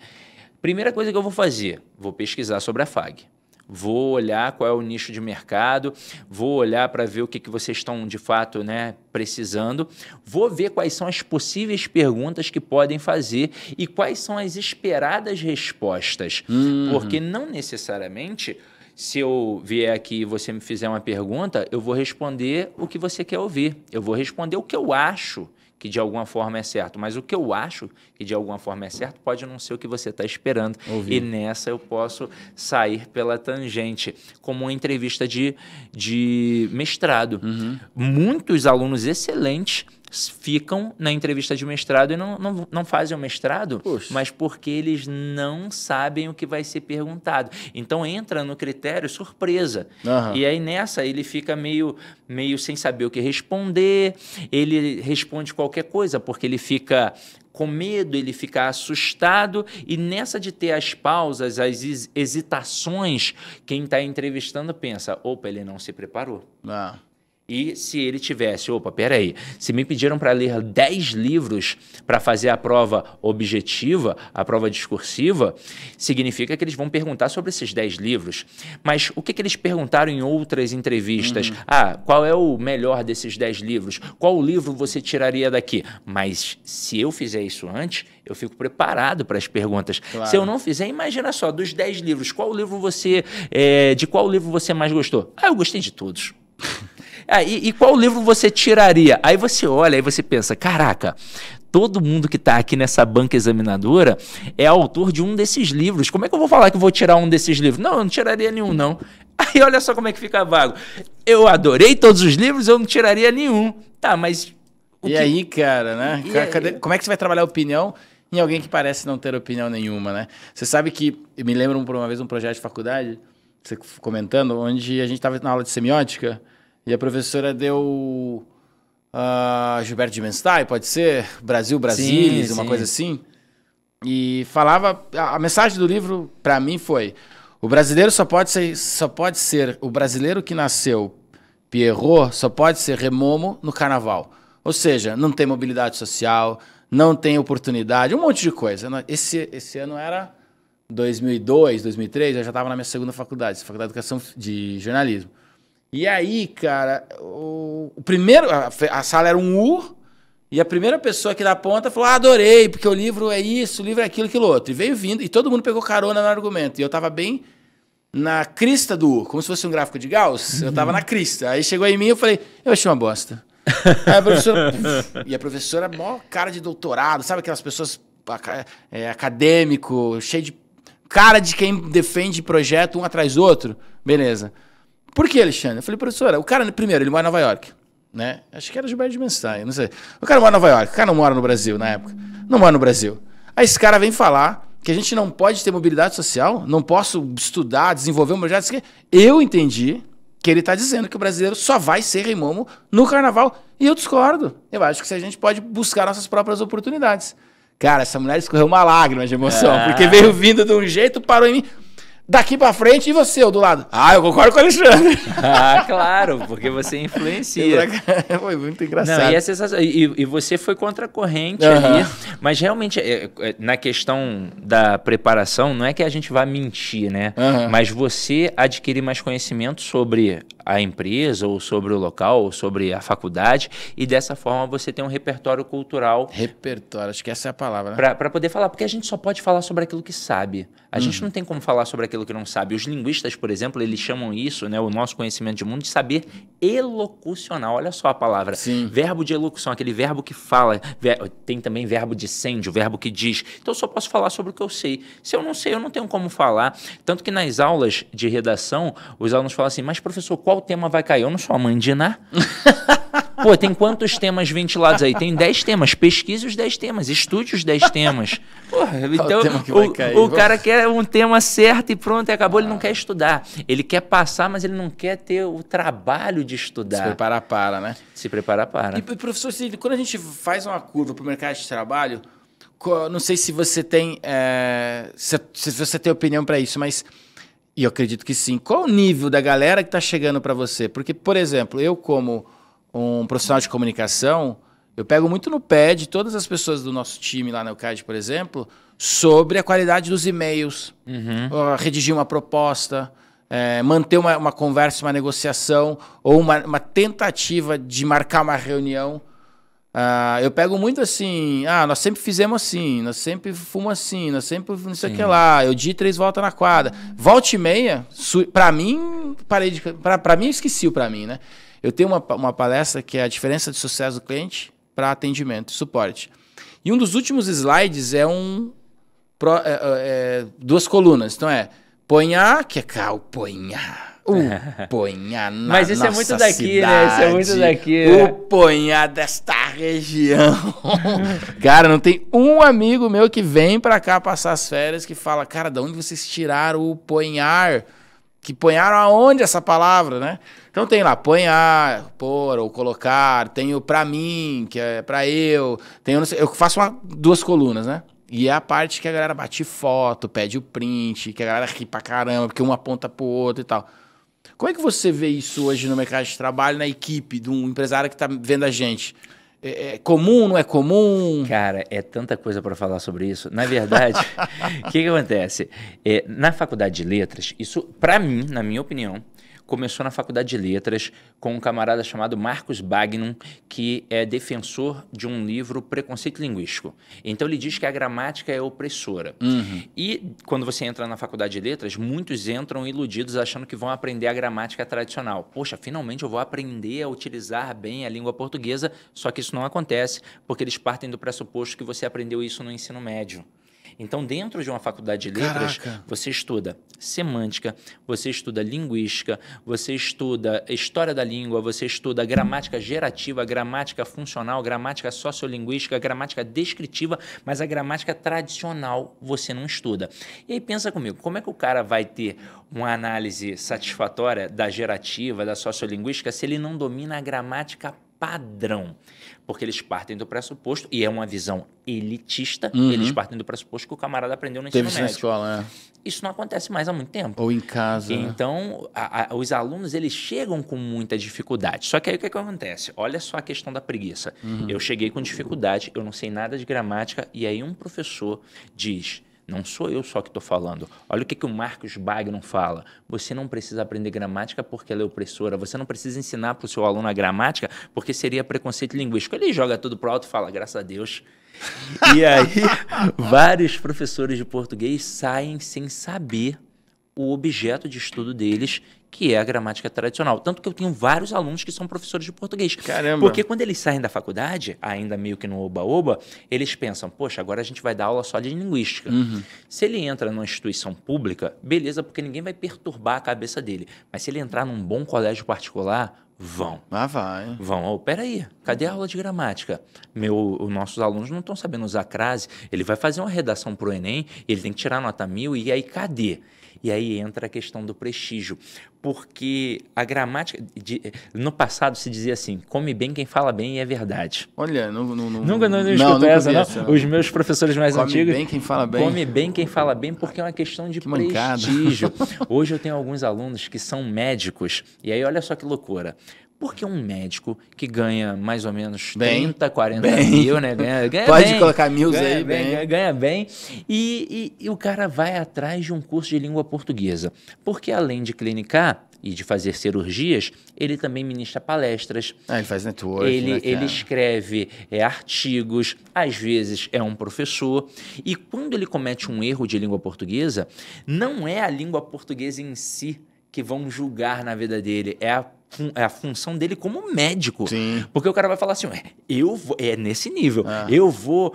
Primeira coisa que eu vou fazer, vou pesquisar sobre a FAG. Vou olhar qual é o nicho de mercado, vou olhar para ver o que vocês estão, de fato, né, precisando. Vou ver quais são as possíveis perguntas que podem fazer e quais são as esperadas respostas. Porque não necessariamente, se eu vier aqui e você me fizer uma pergunta, eu vou responder o que você quer ouvir. Eu vou responder o que eu acho que de alguma forma é certo, mas o que eu acho que de alguma forma é certo pode não ser o que você está esperando. E nessa eu posso sair pela tangente, como uma entrevista de mestrado. Muitos alunos excelentes ficam na entrevista de mestrado e não fazem o mestrado, mas porque eles não sabem o que vai ser perguntado. Então entra no critério surpresa. E aí nessa ele fica meio sem saber o que responder, ele responde qualquer coisa porque ele fica com medo, ele fica assustado, e nessa de ter as pausas, as hesitações, quem está entrevistando pensa, opa, ele não se preparou. E se ele tivesse, opa, peraí, se me pediram para ler 10 livros para fazer a prova objetiva, a prova discursiva, significa que eles vão perguntar sobre esses 10 livros. Mas o que eles perguntaram em outras entrevistas? Qual é o melhor desses 10 livros? Qual livro você tiraria daqui? Mas se eu fizer isso antes, eu fico preparado para as perguntas. Claro. Se eu não fizer, imagina só, dos 10 livros, de qual livro você mais gostou? Eu gostei de todos. E qual livro você tiraria? Aí você olha, aí você pensa, caraca, todo mundo que está aqui nessa banca examinadora é autor de um desses livros. Como é que eu vou falar que eu vou tirar um desses livros? Não, eu não tiraria nenhum, não. Aí olha só como é que fica vago. Eu adorei todos os livros, eu não tiraria nenhum. Tá, mas... aí, cara, né? Como é que você vai trabalhar opinião em alguém que parece não ter opinião nenhuma, né? Você sabe que, eu me lembro por uma vez um projeto de faculdade, você comentando, onde a gente estava na aula de semiótica, e a professora deu Gilberto de Menstein, pode ser? Brasil, Brasilis, uma coisa assim. E falava... A mensagem do livro, para mim, foi... O brasileiro só pode ser... O brasileiro que nasceu Pierrot só pode ser remomo no carnaval. Ou seja, não tem mobilidade social, não tem oportunidade, um monte de coisa. Esse ano era 2002, 2003, eu já estava na minha segunda faculdade de Educação de Jornalismo. E aí, cara, a sala era um U, e a primeira pessoa aqui da ponta falou, adorei, porque o livro é isso, o livro é aquilo, aquilo outro. E veio vindo, e todo mundo pegou carona no argumento. E eu tava bem na crista do U, como se fosse um gráfico de Gauss, eu tava na crista. Aí chegou em mim e eu falei, eu achei uma bosta. Aí a professora, maior cara de doutorado, sabe aquelas pessoas acadêmico, cheio de cara de quem defende projeto um atrás do outro? Beleza. Por que, Alexandre? Eu falei, professora, o cara, primeiro, ele mora em Nova York, né? Acho que era Gilberto de Menstein, não sei. O cara mora em Nova York, o cara não mora no Brasil na época. Não mora no Brasil. Aí esse cara vem falar que a gente não pode ter mobilidade social, não posso estudar, desenvolver um projeto. Eu entendi que ele está dizendo que o brasileiro só vai ser remomo no carnaval. E eu discordo. Eu acho que a gente pode buscar nossas próprias oportunidades. Cara, essa mulher escorreu uma lágrima de emoção, porque veio vindo de um jeito, parou em mim. Daqui pra frente, e você, do lado? Eu concordo com o Alexandre. Claro, porque você influencia. Foi muito engraçado. Não, e é sensacional. E você foi contra a corrente ali. Mas realmente, na questão da preparação, não é que a gente vá mentir, né? Mas você adquirir mais conhecimento sobre a empresa, ou sobre o local, ou sobre a faculdade, e dessa forma você tem um repertório cultural. Repertório, acho que essa é a palavra, né? Para poder falar, porque a gente só pode falar sobre aquilo que sabe. A gente não tem como falar sobre aquilo que não sabe. Os linguistas, por exemplo, eles chamam isso, né, o nosso conhecimento de mundo, de saber elocucionar. Olha só a palavra. Sim. Verbo de elocução, aquele verbo que fala. Tem também verbo dicende, o verbo que diz. Então eu só posso falar sobre o que eu sei. Se eu não sei, eu não tenho como falar. Tanto que nas aulas de redação, os alunos falam assim, mas professor, qual tema vai cair? Eu não sou a mãe de Ná. Pô, tem quantos temas ventilados aí? Tem 10 temas. Pesquise os 10 temas. Estude os 10 temas. Porra, então, o cara quer um tema certo e pronto, e acabou. Ele não quer estudar. Ele quer passar, mas ele não quer ter o trabalho de estudar. Se preparar para, né? Se preparar para. E, professor, quando a gente faz uma curva para o mercado de trabalho, não sei se você tem, se você tem opinião para isso, mas e eu acredito que sim. Qual o nível da galera que está chegando para você? Porque, por exemplo, eu como um profissional de comunicação, eu pego muito no pé de todas as pessoas do nosso time lá na UCAD, por exemplo, sobre a qualidade dos e-mails, redigir uma proposta, manter uma conversa, uma negociação ou uma tentativa de marcar uma reunião. Eu pego muito assim, nós sempre fizemos assim, nós sempre fomos assim, nós sempre não sei o que lá, eu di 3 voltas na quadra. Volta e meia, pra mim, pra mim eu esqueci o pra mim, né? Eu tenho uma palestra que é a diferença de sucesso do cliente para atendimento e suporte. E um dos últimos slides é 2 colunas, então ponhar, que é ponhar. Ponhá na Mas isso é muito daqui, cidade, né? Isso é muito daqui, né? O Ponhá desta região. Cara, não tem um amigo meu que vem pra cá passar as férias que fala, cara, de onde vocês tiraram o ponhar? Que ponharam aonde essa palavra, né? Então tem lá, ponhar, pôr ou colocar, tem o pra mim, que é pra eu, tem eu faço 2 colunas, né? E é a parte que a galera bate foto, pede o print, que a galera ri pra caramba, porque um aponta pro outro e tal. Como é que você vê isso hoje no mercado de trabalho, na equipe de um empresário que está vendo a gente? É comum, não é comum? Cara, é tanta coisa para falar sobre isso. Na verdade, o que acontece? Na faculdade de letras, isso, para mim, na minha opinião, começou na faculdade de letras com um camarada chamado Marcos Bagnum, que é defensor de um livro Preconceito Linguístico. Então ele diz que a gramática é opressora. E quando você entra na faculdade de letras, muitos entram iludidos achando que vão aprender a gramática tradicional. Poxa, finalmente eu vou aprender a utilizar bem a língua portuguesa, só que isso não acontece, porque eles partem do pressuposto que você aprendeu isso no ensino médio. Então, dentro de uma faculdade de letras, você estuda semântica, você estuda linguística, você estuda história da língua, você estuda gramática gerativa, gramática funcional, gramática sociolinguística, gramática descritiva, mas a gramática tradicional você não estuda. E aí pensa comigo, como é que o cara vai ter uma análise satisfatória da gerativa, da sociolinguística, se ele não domina a gramática padrão? Porque eles partem do pressuposto, e é uma visão elitista, eles partem do pressuposto que o camarada aprendeu no ensino médio. Na escola, Isso não acontece mais há muito tempo. Ou em casa. Então, os alunos, eles chegam com muita dificuldade. Só que aí o que acontece? Olha só a questão da preguiça. Eu cheguei com dificuldade, eu não sei nada de gramática, e aí um professor diz... Não sou eu só que estou falando. Olha o que o Marcos Bagnum fala. Você não precisa aprender gramática porque ela é opressora. Você não precisa ensinar para o seu aluno a gramática porque seria preconceito linguístico. Ele joga tudo pro alto e fala, graças a Deus. E aí, vários professores de português saem sem saber o objeto de estudo deles, que é a gramática tradicional. Tanto que eu tenho vários alunos que são professores de português. Caramba! Porque quando eles saem da faculdade, ainda meio que no oba-oba, eles pensam, poxa, agora a gente vai dar aula só de linguística. Se ele entra numa instituição pública, beleza, porque ninguém vai perturbar a cabeça dele. Mas se ele entrar num bom colégio particular, vão. Vai. Vão. Peraí, cadê a aula de gramática? Os nossos alunos não estão sabendo usar crase. Ele vai fazer uma redação para o Enem, ele tem que tirar nota 1000, e aí cadê? E aí entra a questão do prestígio, porque a gramática... no passado se dizia assim, come bem quem fala bem, e é verdade. Olha, Nunca escutou essa, não? Os meus professores mais antigos... Come bem quem fala bem. Come bem quem fala bem, porque é uma questão de prestígio. Hoje eu tenho alguns alunos que são médicos, e aí olha só que loucura. Porque um médico que ganha mais ou menos 30, 40 mil, né? Ganha Pode bem, colocar mil aí, ganha bem. E o cara vai atrás de um curso de língua portuguesa. Porque além de clinicar e de fazer cirurgias, ele também ministra palestras. Ele faz network. Ele escreve artigos, às vezes é um professor. E quando ele comete um erro de língua portuguesa, não é a língua portuguesa em si que vão julgar na vida dele, é a função dele como médico. Sim. Porque o cara vai falar assim, é nesse nível, eu vou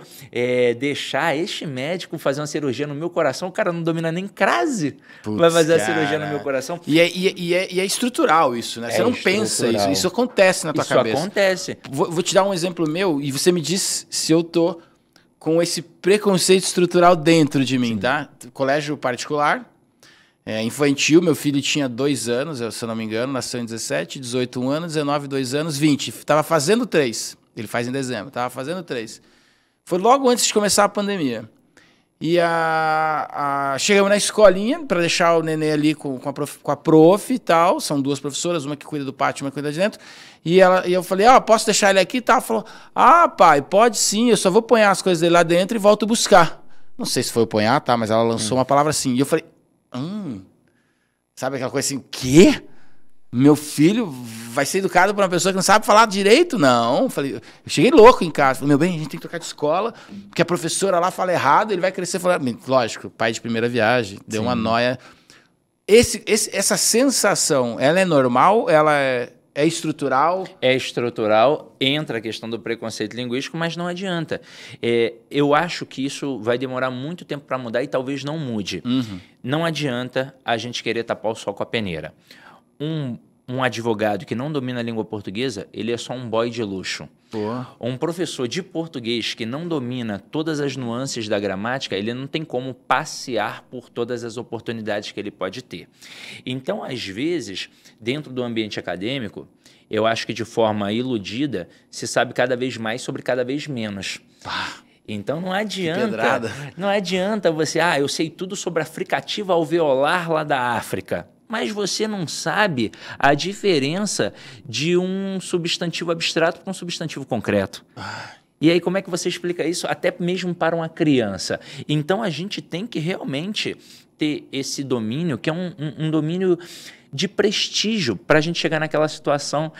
deixar este médico fazer uma cirurgia no meu coração, o cara não domina nem crase, vai fazer a cirurgia no meu coração. E é estrutural isso, né? Você não pensa isso, isso acontece na tua cabeça. Isso acontece. Vou te dar um exemplo meu e você me diz se eu tô com esse preconceito estrutural dentro de mim, tá? Colégio particular, infantil, meu filho tinha 2 anos, se eu não me engano, nasceu em 17, 18 anos, 19, 2 anos, 20. Tava fazendo 3. Ele faz em dezembro, tava fazendo 3. Foi logo antes de começar a pandemia. E chegamos na escolinha para deixar o nenê ali com a prof e tal. São duas professoras, uma que cuida do pátio, uma que cuida de dentro. E eu falei, posso deixar ele aqui e tal? Ela falou, pai, pode sim, eu só vou pôr as coisas dele lá dentro e volto buscar. Não sei se foi pôr, tá? Mas ela lançou uma palavra assim. E eu falei, sabe aquela coisa assim, quê? Meu filho vai ser educado por uma pessoa que não sabe falar direito? Não. Eu cheguei louco em casa. Falei, meu bem, a gente tem que trocar de escola, porque a professora lá fala errado, ele vai crescer falando. Lógico, pai de primeira viagem, deu uma noia. Essa sensação, ela é normal? Ela é estrutural? É estrutural, entra a questão do preconceito linguístico, mas não adianta. Eu acho que isso vai demorar muito tempo para mudar e talvez não mude. Não adianta a gente querer tapar o sol com a peneira. Um advogado que não domina a língua portuguesa, ele é só um boy de luxo. Um professor de português que não domina todas as nuances da gramática, ele não tem como passear por todas as oportunidades que ele pode ter. Então, às vezes, dentro do ambiente acadêmico, eu acho que de forma iludida, se sabe cada vez mais sobre cada vez menos. Então não adianta você, eu sei tudo sobre a fricativa alveolar lá da África. Mas você não sabe a diferença de um substantivo abstrato para um substantivo concreto. E aí, como é que você explica isso até mesmo para uma criança? Então, a gente tem que realmente ter esse domínio, que é um domínio de prestígio, para a gente chegar naquela situação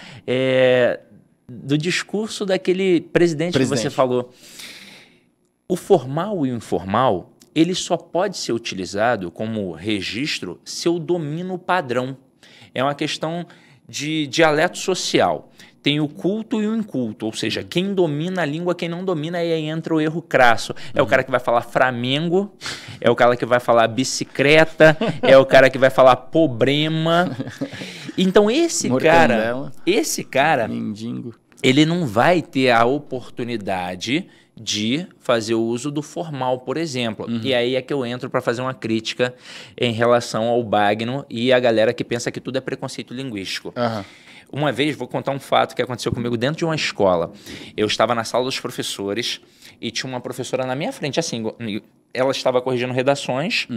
do discurso daquele presidente que você falou. O formal e o informal, ele só pode ser utilizado como registro se eu domino o padrão. É uma questão de dialeto social. Tem o culto e o inculto, ou seja, quem domina a língua, quem não domina, aí entra o erro crasso. É o cara que vai falar Flamengo, é o cara que vai falar bicicleta, é o cara que vai falar problema. Então esse cara, mendigo, ele não vai ter a oportunidade de fazer o uso do formal, por exemplo. E aí é que eu entro para fazer uma crítica em relação ao Bagno e a galera que pensa que tudo é preconceito linguístico. Uma vez, vou contar um fato que aconteceu comigo dentro de uma escola. Eu estava na sala dos professores e tinha uma professora na minha frente, assim, ela estava corrigindo redações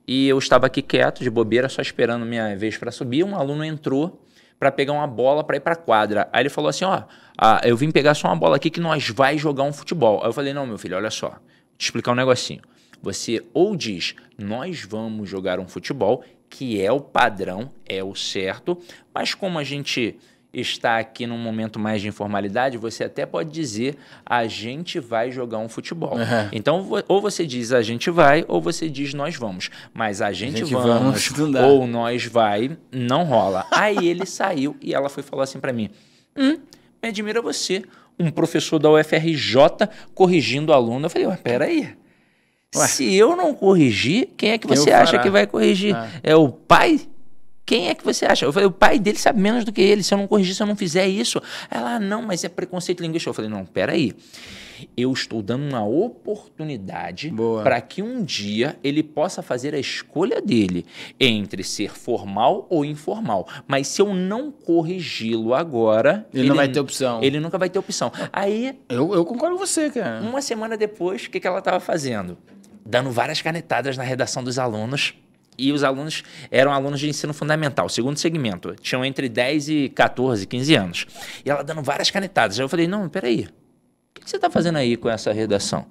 e eu estava aqui quieto, de bobeira, só esperando minha vez para subir. Um aluno entrou para pegar uma bola para ir para a quadra. Aí ele falou assim, eu vim pegar só uma bola aqui que nós vai jogar um futebol. Aí eu falei, não, meu filho, olha só, vou te explicar um negocinho. Você ou diz, nós vamos jogar um futebol, que é o padrão, é o certo, mas como a gente está aqui num momento mais de informalidade, você até pode dizer, a gente vai jogar um futebol. Então, ou você diz, a gente vai, ou você diz, nós vamos. Mas a gente vamos ou nós vai, não rola. Aí ele saiu e ela foi falar assim para mim, me admira você, um professor da UFRJ corrigindo o aluno. Eu falei, peraí. Se eu não corrigir, quem é que você acha que vai corrigir? É o pai? Quem é que você acha? Eu falei, o pai dele sabe menos do que ele. Se eu não corrigir, se eu não fizer isso. Ela, não, mas é preconceito linguístico. Eu falei, não, peraí. Eu estou dando uma oportunidade para que um dia ele possa fazer a escolha dele entre ser formal ou informal. Mas se eu não corrigi-lo agora... Ele não vai ter opção. Ele nunca vai ter opção. Aí... Eu concordo com você, cara. Uma semana depois, o que ela estava fazendo? Dando várias canetadas na redação dos alunos. E os alunos eram alunos de ensino fundamental, segundo segmento. Tinham entre 10 e 14, 15 anos. E ela dando várias canetadas. Aí eu falei, não, peraí. O que você está fazendo aí com essa redação?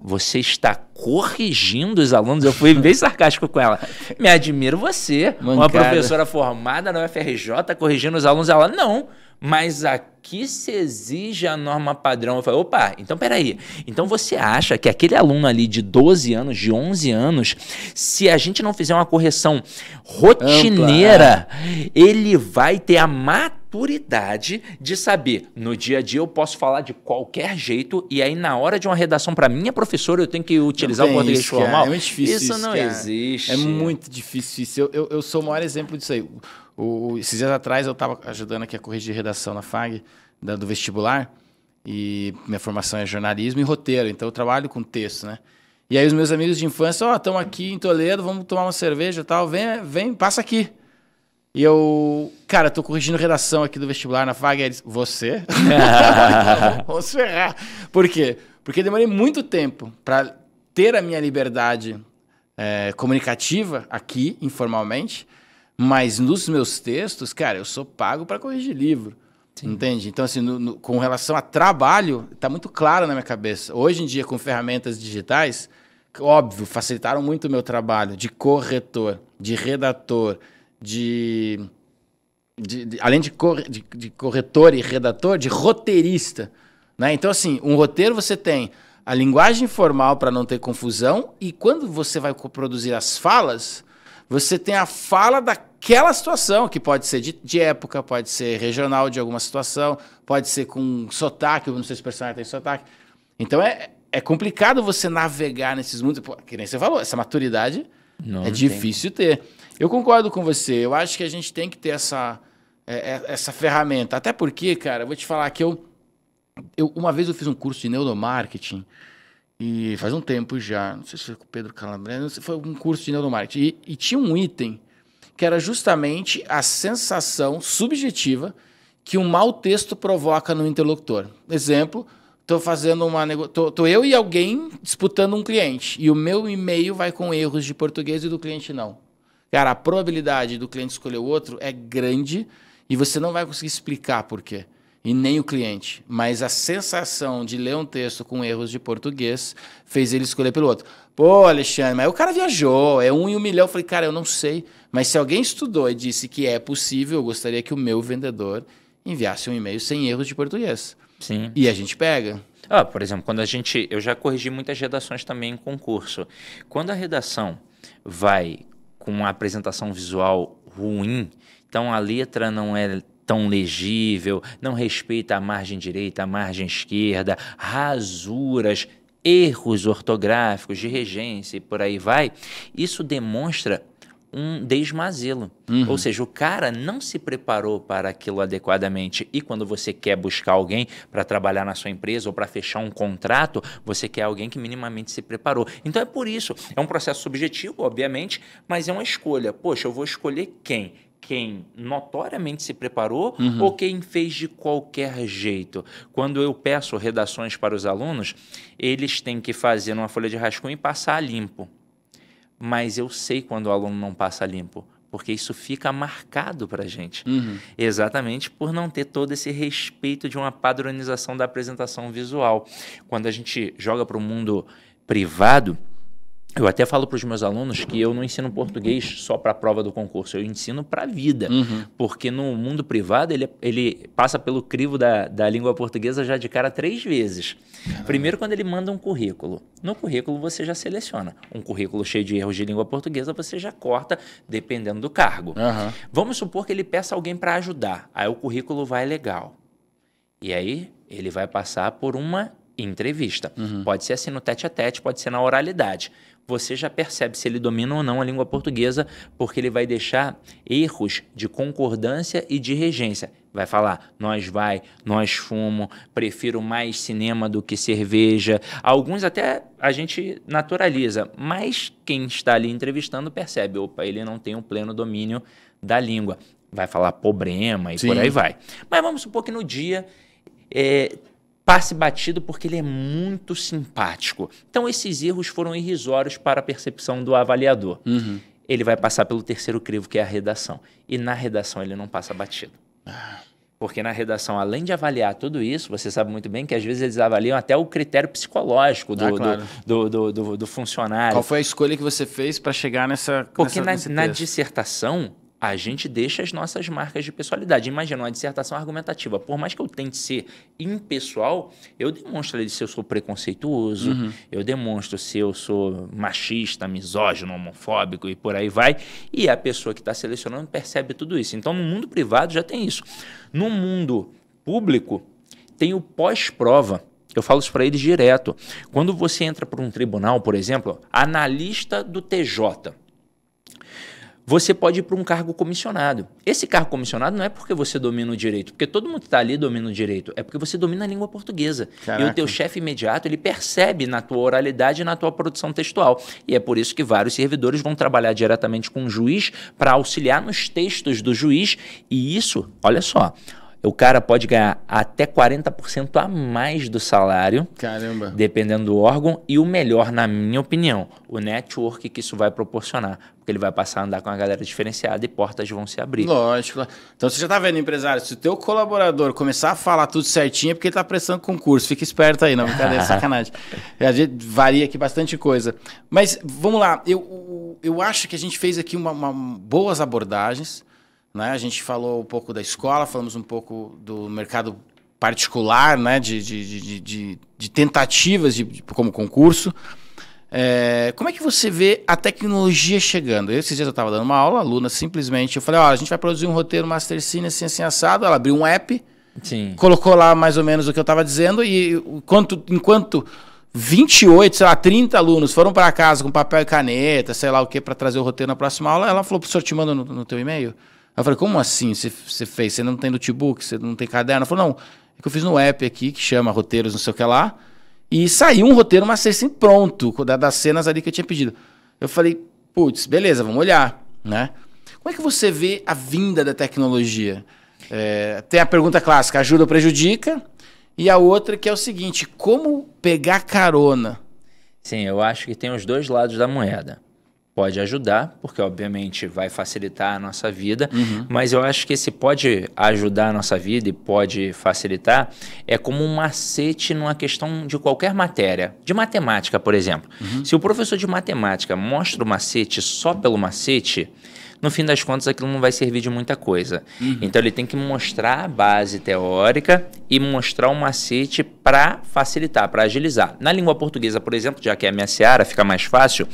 Você está corrigindo os alunos? Eu fui bem sarcástico com ela. Me admiro você, uma professora formada na UFRJ, corrigindo os alunos. Ela, não, mas aqui se exige a norma padrão. Eu falei, opa, então peraí. Então você acha que aquele aluno ali de 12 anos, de 11 anos, se a gente não fizer uma correção rotineira, ele vai ter a maturidade de saber, no dia a dia eu posso falar de qualquer jeito e aí na hora de uma redação para minha professora eu tenho que utilizar o português formal? É muito difícil isso não existe. É muito difícil. Eu sou o maior exemplo disso aí. Esses dias atrás eu estava ajudando aqui a corrigir redação na FAG, do vestibular, e minha formação é jornalismo e roteiro, então eu trabalho com texto, né? E aí os meus amigos de infância, estamos aqui em Toledo, vamos tomar uma cerveja e tal, vem, passa aqui. E eu, cara, tô corrigindo redação aqui do vestibular na FAG, e eles, você? Vamos ferrar. Por quê? Porque eu demorei muito tempo para ter a minha liberdade comunicativa aqui, informalmente, mas nos meus textos, cara, eu sou pago para corrigir livro. Sim. Entende? Então, assim, com relação a trabalho, está muito claro na minha cabeça. Hoje em dia, com ferramentas digitais, óbvio, facilitaram muito o meu trabalho de corretor, de redator, além de corretor e redator, de roteirista. Né? Então, assim, um roteiro você tem a linguagem formal para não ter confusão e quando você vai produzir as falas, você tem a fala daquela situação, que pode ser de época, pode ser regional de alguma situação, pode ser com sotaque, eu não sei se o personagem tem sotaque. Então, é complicado você navegar nesses mundos. Pô, que nem você falou, essa maturidade é difícil ter. Eu concordo com você. Eu acho que a gente tem que ter essa ferramenta. Até porque, cara, eu vou te falar que uma vez eu fiz um curso de neuromarketing e faz um tempo já, não sei se foi com o Pedro Calabrese, foi um curso de neuromarketing e tinha um item que era justamente a sensação subjetiva que um mau texto provoca no interlocutor. Exemplo, tô eu e alguém disputando um cliente e o meu e-mail vai com erros de português e do cliente não. Cara, a probabilidade do cliente escolher o outro é grande e você não vai conseguir explicar por quê. E nem o cliente. Mas a sensação de ler um texto com erros de português fez ele escolher pelo outro. Pô, Alexandre, mas o cara viajou, é 1 em 1 milhão. Eu falei, cara, eu não sei. Mas se alguém estudou e disse que é possível, eu gostaria que o meu vendedor enviasse um e-mail sem erros de português. Sim. E a gente pega. Por exemplo, eu já corrigi muitas redações também em concurso. Quando a redação vai com uma apresentação visual ruim, então a letra não é tão legível, não respeita a margem direita, a margem esquerda, rasuras, erros ortográficos de regência e por aí vai, isso demonstra um desmazelo. Ou seja, o cara não se preparou para aquilo adequadamente e quando você quer buscar alguém para trabalhar na sua empresa ou para fechar um contrato, você quer alguém que minimamente se preparou. Então é por isso, é um processo subjetivo, obviamente, mas é uma escolha. Poxa, eu vou escolher quem notoriamente se preparou ou quem fez de qualquer jeito. Quando eu peço redações para os alunos, eles têm que fazer numa folha de rascunho e passar limpo. Mas eu sei quando o aluno não passa limpo, porque isso fica marcado para a gente. Exatamente por não ter todo esse respeito de uma padronização da apresentação visual. Quando a gente joga para o mundo privado, eu até falo para os meus alunos que eu não ensino português só para a prova do concurso, eu ensino para a vida. Porque no mundo privado ele passa pelo crivo da língua portuguesa já de cara 3 vezes. Primeiro, quando ele manda um currículo. No currículo você já seleciona. Um currículo cheio de erros de língua portuguesa você já corta dependendo do cargo. Vamos supor que ele peça alguém para ajudar. Aí o currículo vai legal. E aí ele vai passar por uma entrevista. Pode ser assim no tete-a-tete, pode ser na oralidade. Você já percebe se ele domina ou não a língua portuguesa, porque ele vai deixar erros de concordância e de regência. Vai falar, nós fumo, prefiro mais cinema do que cerveja. Alguns até a gente naturaliza, mas quem está ali entrevistando percebe, opa, ele não tem um pleno domínio da língua. Vai falar problema e por aí vai. Mas vamos supor que no dia passe batido porque ele é muito simpático. Então, esses erros foram irrisórios para a percepção do avaliador. Ele vai passar pelo terceiro crivo, que é a redação. E na redação ele não passa batido. Porque na redação, além de avaliar tudo isso, você sabe muito bem que às vezes eles avaliam até o critério psicológico do funcionário. Qual foi a escolha que você fez para chegar nessa... Porque na dissertação, a gente deixa as nossas marcas de pessoalidade. Imagina uma dissertação argumentativa. Por mais que eu tente ser impessoal, eu demonstro ali se eu sou preconceituoso, eu demonstro se eu sou machista, misógino, homofóbico e por aí vai. E a pessoa que está selecionando percebe tudo isso. Então, no mundo privado já tem isso. No mundo público, tem o pós-prova. Eu falo isso para eles direto. Quando você entra para um tribunal, por exemplo, analista do TJ, você pode ir para um cargo comissionado. Esse cargo comissionado não é porque você domina o direito, porque todo mundo que está ali domina o direito, é porque você domina a língua portuguesa. Caraca. E o teu chefe imediato, ele percebe na tua oralidade e na tua produção textual. E é por isso que vários servidores vão trabalhar diretamente com o juiz para auxiliar nos textos do juiz. E isso, olha só, o cara pode ganhar até 40% a mais do salário, Caramba. dependendo do órgão, e o melhor, na minha opinião, o network que isso vai proporcionar. Porque ele vai passar a andar com a galera diferenciada e portas vão se abrir. Lógico. Então você já tá vendo, empresário, se o teu colaborador começar a falar tudo certinho é porque ele tá prestando concurso. Fica esperto aí, não, brincadeira, sacanagem. A gente varia aqui bastante coisa. Mas vamos lá, eu acho que a gente fez aqui boas abordagens, né? A gente falou um pouco da escola, falamos um pouco do mercado particular, né? de tentativas como concurso. Como é que você vê a tecnologia chegando? Esses dias eu estava dando uma aula, a aluna simplesmente, eu falei, ó, a gente vai produzir um roteiro Master Cine assim, assim, assado. Ela abriu um app, Sim. colocou lá mais ou menos o que eu estava dizendo e enquanto 28, sei lá, 30 alunos foram para casa com papel e caneta, sei lá o que, para trazer o roteiro na próxima aula, ela falou, professor, te manda no teu e-mail? Eu falei, como assim você fez? Você não tem notebook, você não tem caderno? Ela falou, não, é que eu fiz no app aqui, que chama Roteiros, não sei o que lá, e saiu um roteiro Master Cine pronto, das cenas ali que eu tinha pedido. Eu falei, putz, beleza, vamos olhar, né? Como é que você vê a vinda da tecnologia? Tem a pergunta clássica, ajuda ou prejudica? E a outra que é o seguinte, como pegar carona? Sim, eu acho que tem os dois lados da moeda. Pode ajudar, porque obviamente vai facilitar a nossa vida, mas eu acho que esse pode ajudar a nossa vida e pode facilitar é como um macete numa questão de qualquer matéria. De matemática, por exemplo. Se o professor de matemática mostra o macete só pelo macete, no fim das contas aquilo não vai servir de muita coisa. Então ele tem que mostrar a base teórica e mostrar o macete para facilitar, para agilizar. Na língua portuguesa, por exemplo, já que é a minha seara, fica mais fácil,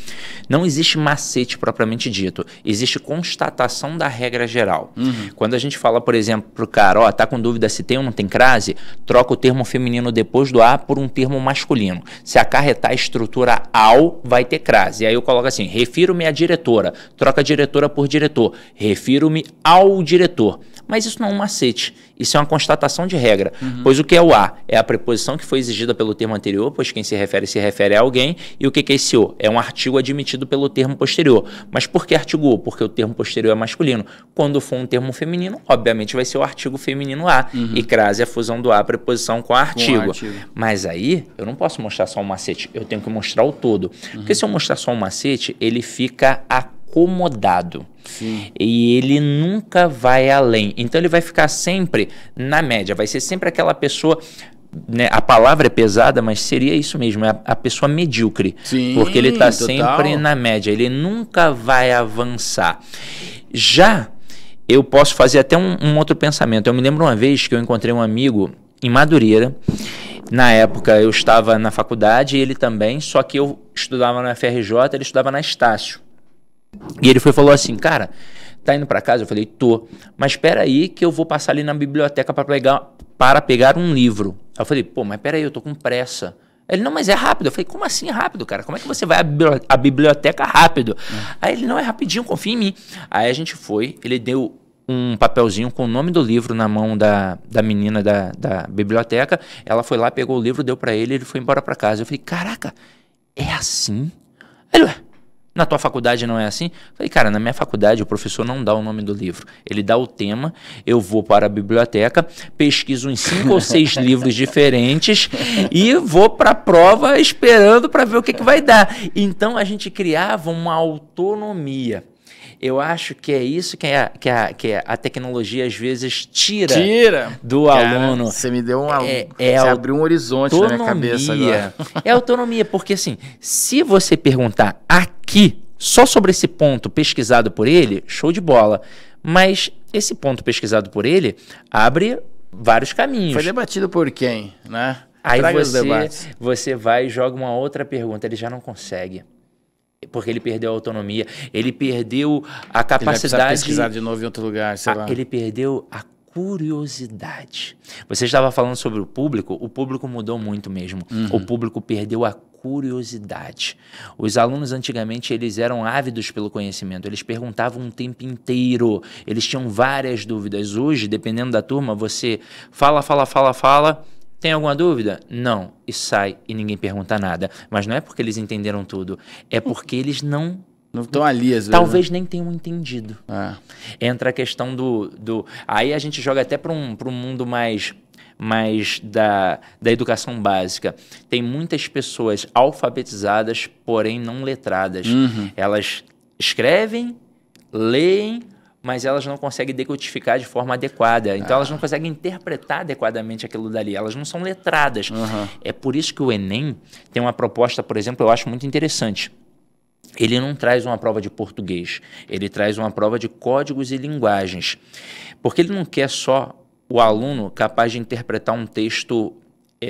não existe macete propriamente dito. Existe constatação da regra geral. Quando a gente fala, por exemplo, para o cara, ó, tá com dúvida se tem ou não tem crase, troca o termo feminino depois do A por um termo masculino. Se acarretar a estrutura ao, vai ter crase. E aí eu coloco assim, refiro-me à diretora, troca a diretora por diretor, refiro-me ao diretor. Mas isso não é um macete, isso é uma constatação de regra, pois o que é o a? É a preposição que foi exigida pelo termo anterior, pois quem se refere a alguém, e o que é esse o? É um artigo admitido pelo termo posterior. Mas por que artigo o? Porque o termo posterior é masculino. Quando for um termo feminino, obviamente vai ser o artigo feminino a, e crase é a fusão do a, preposição com artigo. Mas aí, eu não posso mostrar só um macete, eu tenho que mostrar o todo. Porque se eu mostrar só um macete, ele fica acomodado. Sim. E ele nunca vai além. Então ele vai ficar sempre na média. Vai ser sempre aquela pessoa, né, a palavra é pesada, mas seria isso mesmo, é a pessoa medíocre. Sim, porque ele está total. sempre na média. Ele nunca vai avançar. Já eu posso fazer até um outro pensamento. Eu me lembro uma vez que eu encontrei um amigo em Madureira. Na época eu estava na faculdade e ele também, só que eu estudava na FRJ, ele estudava na Estácio. E ele falou assim, cara, tá indo pra casa? Eu falei, tô. Mas espera aí que eu vou passar ali na biblioteca para pegar um livro. Aí eu falei, pô, mas pera aí, eu tô com pressa. Ele, não, mas é rápido. Eu falei, como assim rápido, cara? Como é que você vai à biblioteca rápido? Aí ele, não, é rapidinho, confia em mim. Aí a gente foi, ele deu um papelzinho com o nome do livro na mão da menina da biblioteca. Ela foi lá, pegou o livro, deu pra ele, ele foi embora pra casa. Eu falei, caraca, é assim? Ele, ué, na tua faculdade não é assim? Eu falei, cara, na minha faculdade o professor não dá o nome do livro. Ele dá o tema, eu vou para a biblioteca, pesquiso uns 5 ou 6 livros diferentes e vou para a prova esperando para ver o que vai dar. Então a gente criava uma autonomia. Eu acho que é isso que a tecnologia às vezes tira do aluno. Você me deu você abriu um horizonte na minha cabeça agora. É autonomia, porque assim, se você perguntar aqui, só sobre esse ponto pesquisado por ele, show de bola. Mas esse ponto pesquisado por ele abre vários caminhos. Foi debatido por quem, né? Aí você vai e joga uma outra pergunta, ele já não consegue. Porque ele perdeu a autonomia, ele perdeu a capacidade... Ele vai pesquisar de novo em outro lugar, sei lá. Ele perdeu a curiosidade. Você estava falando sobre o público mudou muito mesmo. O público perdeu a curiosidade. Os alunos antigamente, eles eram ávidos pelo conhecimento, eles perguntavam o tempo inteiro, eles tinham várias dúvidas. Hoje, dependendo da turma, você fala, tem alguma dúvida? Não. E sai e ninguém pergunta nada. Mas não é porque eles entenderam tudo. É porque eles não Não estão ali, às vezes. Talvez nem tenham entendido. Ah. Entra a questão Aí a gente joga até para um mundo mais da educação básica. Tem muitas pessoas alfabetizadas, porém não letradas. Elas escrevem, leem, mas elas não conseguem decodificar de forma adequada. Então, elas não conseguem interpretar adequadamente aquilo dali. Elas não são letradas. É por isso que o Enem tem uma proposta, por exemplo, eu acho muito interessante. Ele não traz uma prova de português. Ele traz uma prova de códigos e linguagens. Porque ele não quer só o aluno capaz de interpretar um texto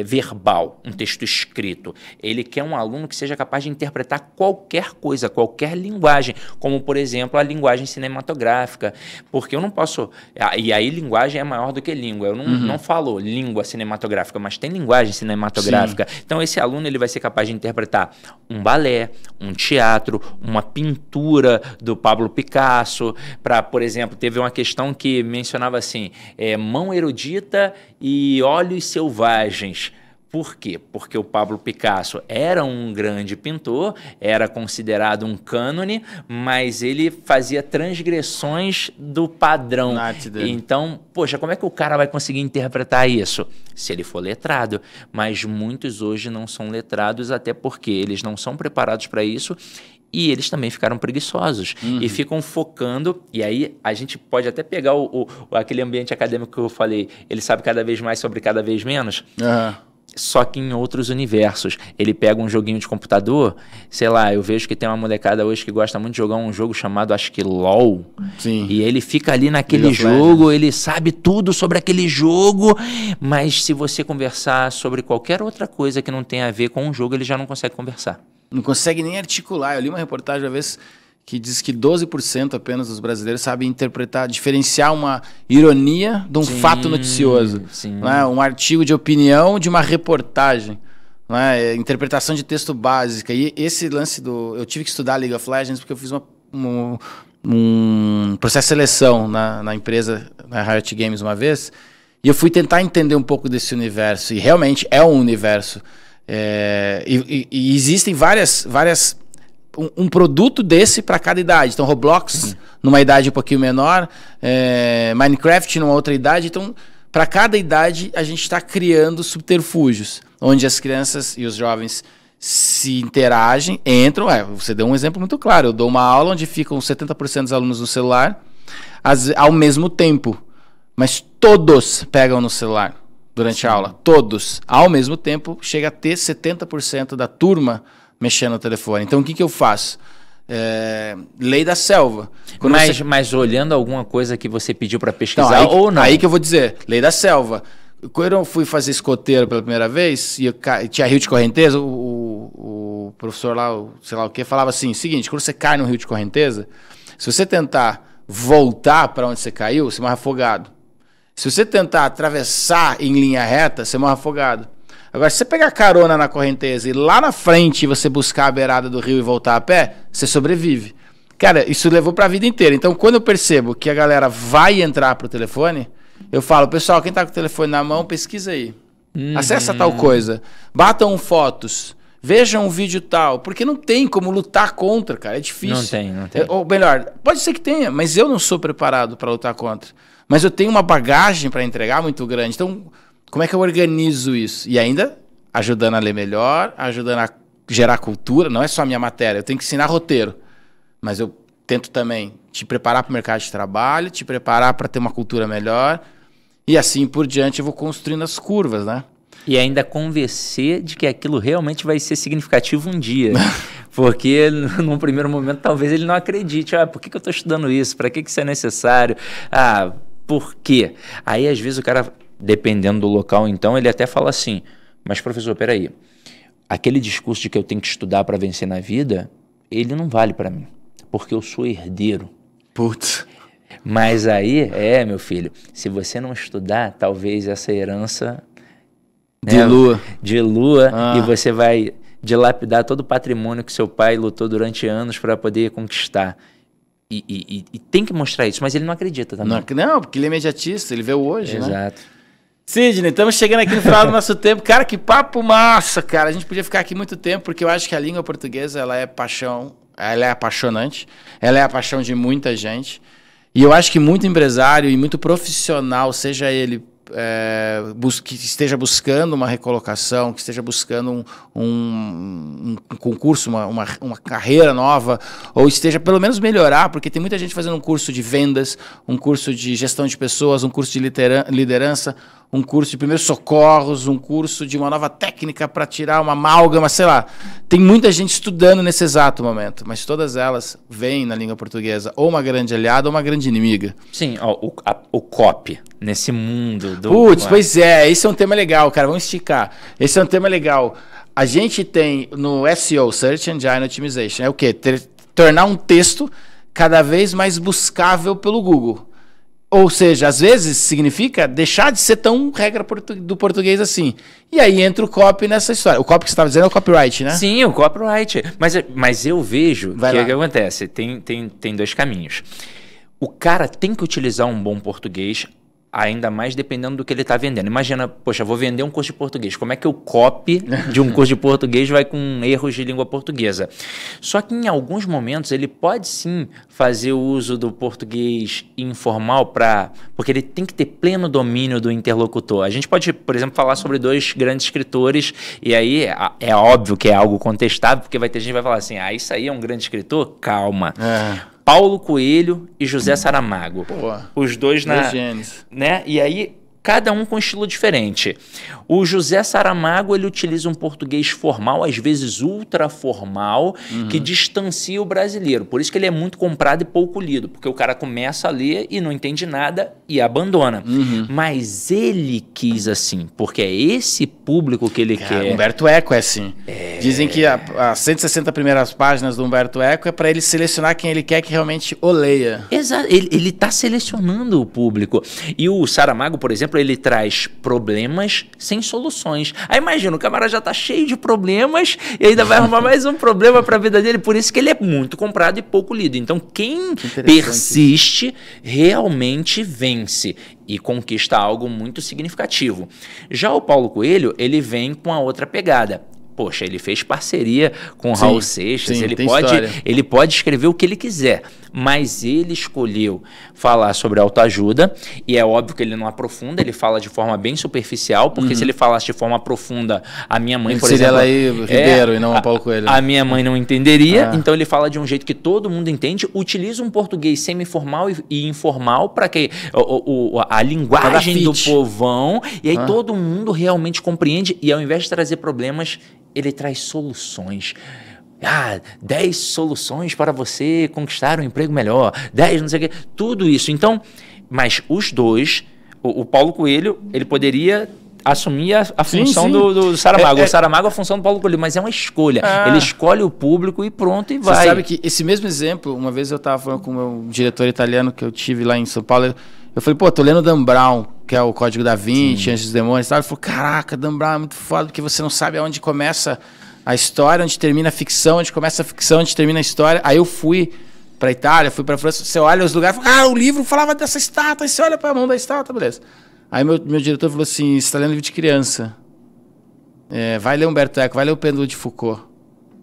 verbal, um texto escrito. Ele quer um aluno que seja capaz de interpretar qualquer coisa, qualquer linguagem, como, por exemplo, a linguagem cinematográfica, porque eu não posso... E aí, linguagem é maior do que língua. Eu não falo língua cinematográfica, mas tem linguagem cinematográfica. Sim. Então, esse aluno ele vai ser capaz de interpretar um balé, um teatro, uma pintura do Pablo Picasso. Por exemplo, teve uma questão que mencionava assim, mão erudita e olhos selvagens. Por quê? Porque o Pablo Picasso era um grande pintor, era considerado um cânone, mas ele fazia transgressões do padrão. Então, poxa, como é que o cara vai conseguir interpretar isso? Se ele for letrado. Mas muitos hoje não são letrados, até porque eles não são preparados para isso. E eles também ficaram preguiçosos e ficam focando. E aí a gente pode até pegar aquele ambiente acadêmico que eu falei, ele sabe cada vez mais sobre cada vez menos. Só que em outros universos. Ele pega um joguinho de computador, sei lá, eu vejo que tem uma molecada hoje que gosta muito de jogar um jogo chamado, acho que LOL. Sim. E ele fica ali naquele jogo, ele sabe tudo sobre aquele jogo, mas se você conversar sobre qualquer outra coisa que não tenha a ver com o jogo, ele já não consegue conversar. Não consegue nem articular. Eu li uma reportagem uma vez que diz que 12% apenas dos brasileiros sabem interpretar, diferenciar uma ironia de um fato noticioso. Né? Um artigo de opinião de uma reportagem. Né? Interpretação de texto básica. E esse lance eu tive que estudar League of Legends porque eu fiz um processo de seleção na empresa, na Riot Games uma vez, e eu fui tentar entender um pouco desse universo. E realmente é um universo. E existem várias um produto desse para cada idade. Então, Roblox numa idade um pouquinho menor, Minecraft numa outra idade. Então, para cada idade, a gente está criando subterfúgios, onde as crianças e os jovens se interagem, entram. Você deu um exemplo muito claro. Eu dou uma aula onde ficam 70% dos alunos no celular ao mesmo tempo, mas todos pegam no celular durante a aula. Todos. Ao mesmo tempo, chega a ter 70% da turma mexendo no telefone. Então, o que eu faço? Lei da selva. Mas olhando alguma coisa que você pediu para pesquisar ou não? Aí que eu vou dizer. Lei da selva. Quando eu fui fazer escoteiro pela primeira vez, e tinha rio de correnteza, o professor lá, sei lá o que, falava assim, seguinte, quando você cai no rio de correnteza, se você tentar voltar para onde você caiu, você morre afogado. Se você tentar atravessar em linha reta, você morre afogado. Agora, se você pegar carona na correnteza e lá na frente você buscar a beirada do rio e voltar a pé, você sobrevive. Cara, isso levou para a vida inteira. Então, quando eu percebo que a galera vai entrar pro telefone, eu falo, pessoal, quem tá com o telefone na mão, pesquisa aí. Acessa tal coisa. Batam fotos. Vejam um vídeo tal. Porque não tem como lutar contra, cara. É difícil. Não tem. Ou melhor, pode ser que tenha, mas eu não sou preparado para lutar contra. Mas eu tenho uma bagagem para entregar muito grande. Então, como é que eu organizo isso? E ainda ajudando a ler melhor, ajudando a gerar cultura. Não é só a minha matéria, eu tenho que ensinar roteiro. Mas eu tento também te preparar para o mercado de trabalho, te preparar para ter uma cultura melhor. E assim por diante eu vou construindo as curvas, né? E ainda convencer de que aquilo realmente vai ser significativo um dia. Porque num primeiro momento talvez ele não acredite. Por que eu estou estudando isso? Para que isso é necessário? Por quê? Aí às vezes o cara, dependendo do local então, ele até fala assim, mas professor, peraí, aquele discurso de que eu tenho que estudar para vencer na vida, ele não vale para mim, porque eu sou herdeiro. Putz. Mas aí, meu filho, se você não estudar, talvez essa herança... Dilua, e você vai dilapidar todo o patrimônio que seu pai lutou durante anos para poder conquistar. E tem que mostrar isso, mas ele não acredita também. Não, porque ele é imediatista, ele vê o hoje, Exato. Né? Sidney, estamos chegando aqui no final do nosso tempo. Cara, que papo massa, cara. A gente podia ficar aqui muito tempo, porque eu acho que a língua portuguesa ela é paixão, ela é apaixonante, ela é a paixão de muita gente. E eu acho que muito empresário e muito profissional, seja ele que esteja buscando uma recolocação, que esteja buscando um concurso, uma carreira nova, ou esteja pelo menos melhorar, porque tem muita gente fazendo um curso de vendas, um curso de gestão de pessoas, um curso de liderança, um curso de primeiros socorros, um curso de uma nova técnica para tirar uma amálgama, sei lá. Tem muita gente estudando nesse exato momento, mas todas elas veem na língua portuguesa ou uma grande aliada ou uma grande inimiga. Sim, ó, o copy, nesse mundo do... Putz, pois é, esse é um tema legal, cara, vamos esticar. Esse é um tema legal. A gente tem no SEO, Search Engine Optimization, é o quê? Tornar um texto cada vez mais buscável pelo Google. Ou seja, às vezes significa deixar de ser tão regra do português assim. E aí entra o copy nessa história. O copy que você estava dizendo é o copyright, né? Sim, o copyright. Mas eu vejo que o que acontece? Tem dois caminhos. O cara tem que utilizar um bom português, ainda mais dependendo do que ele está vendendo. Imagina, poxa, vou vender um curso de português. Como é que o copy de um curso de português vai com erros de língua portuguesa? Só que em alguns momentos ele pode sim fazer o uso do português informal porque ele tem que ter pleno domínio do interlocutor. A gente pode, por exemplo, falar sobre dois grandes escritores e aí é óbvio que é algo contestável, porque vai ter gente que vai falar assim, isso aí é um grande escritor? Calma. Paulo Coelho e José Saramago. Pô, os dois né? E aí, cada um com estilo diferente. O José Saramago, ele utiliza um português formal, às vezes ultra formal, que distancia o brasileiro. Por isso que ele é muito comprado e pouco lido, porque o cara começa a ler e não entende nada e abandona. Mas ele quis assim, porque é esse público que ele quer. Humberto Eco é assim. Dizem que as 160 primeiras páginas do Humberto Eco é para ele selecionar quem ele quer que realmente o leia. Exato, ele está selecionando o público. E o Saramago, por exemplo, ele traz problemas sem soluções. Aí imagina, o camarada já tá cheio de problemas e ainda vai arrumar mais um problema para a vida dele. Por isso que ele é muito comprado e pouco lido. Então, quem persiste realmente vence e conquista algo muito significativo. Já o Paulo Coelho, ele vem com a outra pegada. Poxa, ele fez parceria com o Raul Seixas, ele pode escrever o que ele quiser, mas ele escolheu falar sobre autoajuda e é óbvio que ele não aprofunda, ele fala de forma bem superficial, porque se ele falasse de forma profunda, a minha mãe, por exemplo... Seria ela aí, Ribeiro, e não o Paulo Coelho. A minha mãe não entenderia, então ele fala de um jeito que todo mundo entende, utiliza um português semi-formal e informal para que a linguagem do povão, e aí todo mundo realmente compreende, e ao invés de trazer problemas, ele traz soluções. 10 soluções para você conquistar um emprego melhor. 10 não sei o quê. Tudo isso. Então, mas os dois, o Paulo Coelho, ele poderia assumir a função do Saramago. O Saramago é a função do Paulo Coelho, mas é uma escolha. Ele escolhe o público e pronto, e vai. Você sabe que esse mesmo exemplo, uma vez eu estava falando com o meu diretor italiano que eu tive lá em São Paulo, eu falei, tô lendo Dan Brown, que é o Código da Vinci, Anjos e Demônios e tal. Ele falou, caraca, Dan Brown é muito foda, porque você não sabe aonde começa a história, onde termina a ficção, onde começa a ficção, onde termina a história. Aí eu fui pra Itália, fui pra França, você olha os lugares, fala, o livro falava dessa estátua, aí você olha pra mão da estátua, beleza. Aí meu diretor falou assim, você tá lendo livro de criança. Vai ler Humberto Eco, vai ler o Pêndulo de Foucault.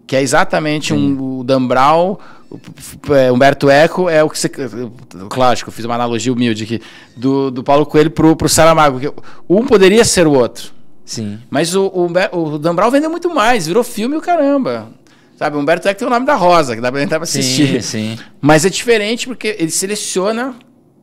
Que é exatamente o Dan Brown, Humberto Eco é o que você... Lógico, eu fiz uma analogia humilde aqui, do Paulo Coelho pro Saramago. Um poderia ser o outro. Sim. Mas o Dan Brown vendeu muito mais, virou filme e o caramba. Sabe, o Humberto Eco tem o Nome da Rosa, que dá pra entrar pra assistir. Sim. Mas é diferente porque ele seleciona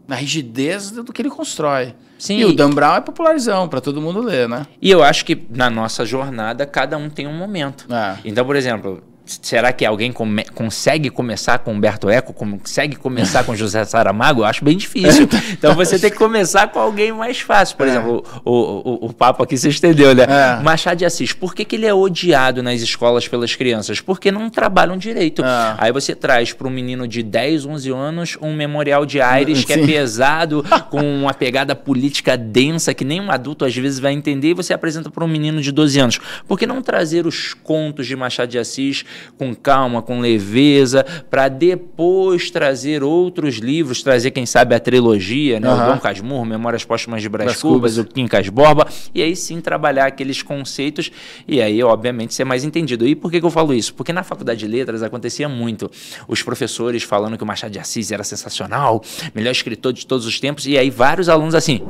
na rigidez do que ele constrói. Sim. E o Dan Brown é popularzão, pra todo mundo ler, né? E eu acho que na nossa jornada, cada um tem um momento. Então, por exemplo... Será que alguém consegue começar com Humberto Eco, consegue começar com José Saramago? Eu acho bem difícil. Então você tem que começar com alguém mais fácil. Por exemplo, o papo aqui se estendeu, né? Machado de Assis. Por que ele é odiado nas escolas pelas crianças? Porque não trabalham direito. Aí você traz para um menino de 10, 11 anos um Memorial de Aires que é pesado, com uma pegada política densa que nem um adulto às vezes vai entender, e você apresenta para um menino de 12 anos. Por que não trazer os contos de Machado de Assis com calma, com leveza, para depois trazer outros livros, trazer, quem sabe, a trilogia, né? O Dom Casmurro, Memórias Póstumas de Brás Cubas, o Quincas Borba, e aí sim trabalhar aqueles conceitos e aí, obviamente, ser mais entendido. E por que eu falo isso? Porque na Faculdade de Letras acontecia muito. Os professores falando que o Machado de Assis era sensacional, melhor escritor de todos os tempos, e aí vários alunos assim...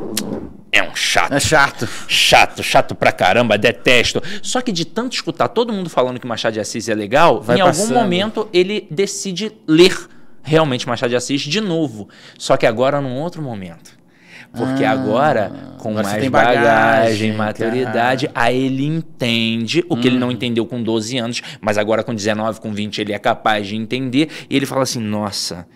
É um chato. É chato. Chato pra caramba, detesto. Só que de tanto escutar todo mundo falando que Machado de Assis é legal, em algum momento ele decide ler realmente Machado de Assis de novo. Só que agora num outro momento. Porque agora, com mais bagagem, maturidade, aí ele entende o que ele não entendeu com 12 anos, mas agora com 19, com 20 ele é capaz de entender. E ele fala assim, nossa...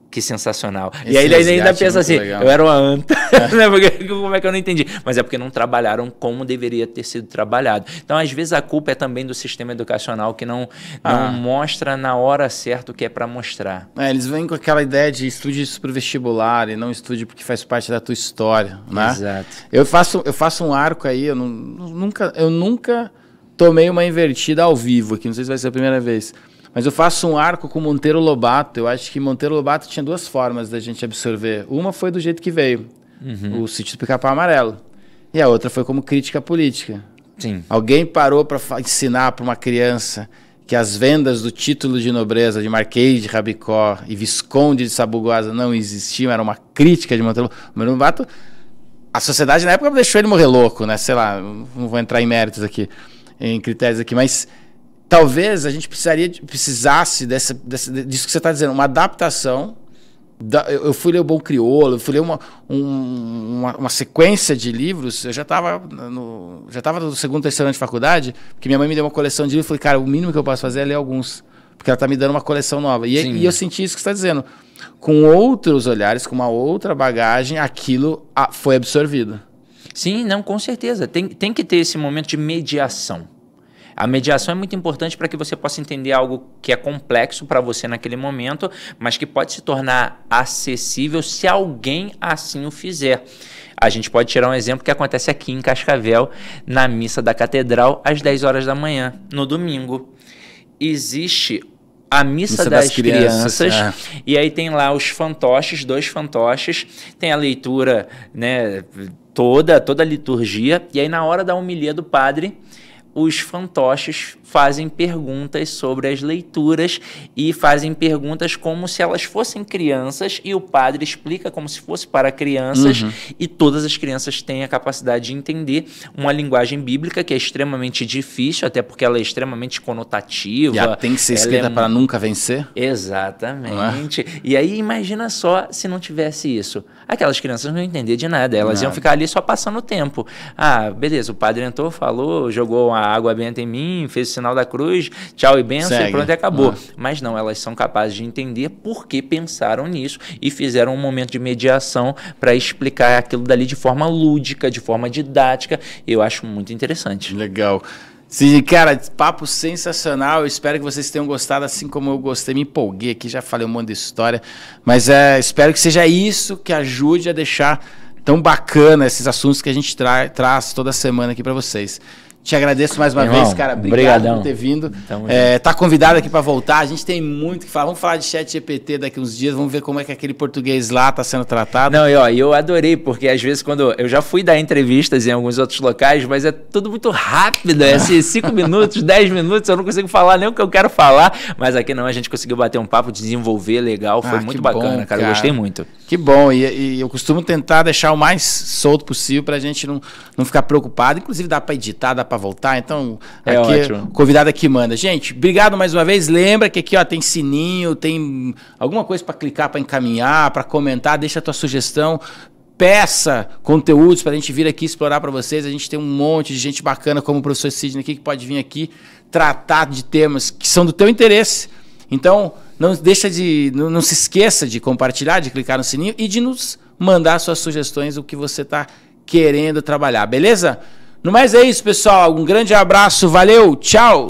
Que sensacional. E aí ele ainda pensa assim, legal. Eu era uma anta, né? Porque, como é que eu não entendi? Mas é porque não trabalharam como deveria ter sido trabalhado. Então, às vezes, a culpa é também do sistema educacional que não mostra na hora certa o que é para mostrar. Eles vêm com aquela ideia de estude isso para o vestibular e não estude porque faz parte da tua história, né? Exato. Eu faço um arco aí, eu nunca tomei uma invertida ao vivo aqui, não sei se vai ser a primeira vez. Mas eu faço um arco com Monteiro Lobato. Eu acho que Monteiro Lobato tinha duas formas da gente absorver. Uma foi do jeito que veio, o Sítio do Pica-Pau Amarelo. E a outra foi como crítica política. Sim. Alguém parou para ensinar para uma criança que as vendas do título de nobreza de Marquês de Rabicó e Visconde de Sabugosa não existiam, era uma crítica de Monteiro Lobato. A sociedade na época deixou ele morrer louco, né? Sei lá, não vou entrar em méritos aqui, em critérios aqui, mas... Talvez a gente precisasse disso que você está dizendo, uma adaptação. Eu fui ler o Bom Crioulo, eu fui ler uma sequência de livros. Eu já estava no segundo, terceiro ano de faculdade, porque minha mãe me deu uma coleção de livros. Eu falei, cara, o mínimo que eu posso fazer é ler alguns, porque ela está me dando uma coleção nova. E eu senti isso que você está dizendo. Com outros olhares, com uma outra bagagem, aquilo foi absorvido. Sim, não, com certeza. Tem que ter esse momento de mediação. A mediação é muito importante para que você possa entender algo que é complexo para você naquele momento, mas que pode se tornar acessível se alguém assim o fizer. A gente pode tirar um exemplo que acontece aqui em Cascavel, na missa da Catedral, às 10 horas da manhã, no domingo. Existe a missa das crianças e aí tem lá os fantoches, 2 fantoches, tem a leitura, né, toda a liturgia, e aí na hora da homilia do padre, os fantoches fazem perguntas sobre as leituras e fazem perguntas como se elas fossem crianças e o padre explica como se fosse para crianças e todas as crianças têm a capacidade de entender uma linguagem bíblica que é extremamente difícil, até porque ela é extremamente conotativa. E ela tem que ser escrita para nunca vencer? Exatamente. E aí imagina só se não tivesse isso. Aquelas crianças não iam entender de nada, elas iam ficar ali só passando o tempo. Ah, beleza, o padre entrou, falou, jogou a água benta em mim, fez o sinal da cruz, tchau e benção, e pronto, e acabou. Mas não, elas são capazes de entender por que pensaram nisso e fizeram um momento de mediação para explicar aquilo dali de forma lúdica, de forma didática. Eu acho muito interessante. Legal. Sim, cara, papo sensacional. Eu espero que vocês tenham gostado, assim como eu gostei. Me empolguei aqui, já falei um monte de história. Mas espero que seja isso que ajude a deixar tão bacana esses assuntos que a gente traz toda semana aqui para vocês. Te agradeço mais uma vez, cara. Obrigado por ter vindo. Tá convidado aqui para voltar. A gente tem muito que falar. Vamos falar de ChatGPT daqui uns dias. Vamos ver como é que aquele português lá está sendo tratado. Não, eu adorei, porque às vezes quando eu já fui dar entrevistas em alguns outros locais, mas é tudo muito rápido. É assim, 5 minutos, 10 minutos, eu não consigo falar nem o que eu quero falar. Mas aqui não, a gente conseguiu bater um papo, desenvolver legal. Foi muito bacana, cara. Eu gostei muito. Que bom. E eu costumo tentar deixar o mais solto possível para a gente não ficar preocupado. Inclusive dá para editar, dá para voltar, então aqui o convidado aqui manda. Gente, obrigado mais uma vez. Lembra que aqui tem sininho, tem alguma coisa para clicar, para encaminhar, para comentar, deixa a tua sugestão, peça conteúdos para a gente vir aqui explorar para vocês. A gente tem um monte de gente bacana como o professor Sidney aqui que pode vir aqui tratar de temas que são do teu interesse. Então, não se esqueça de compartilhar, de clicar no sininho e de nos mandar suas sugestões, o que você está querendo trabalhar, beleza? No mais é isso, pessoal. Um grande abraço, valeu, tchau!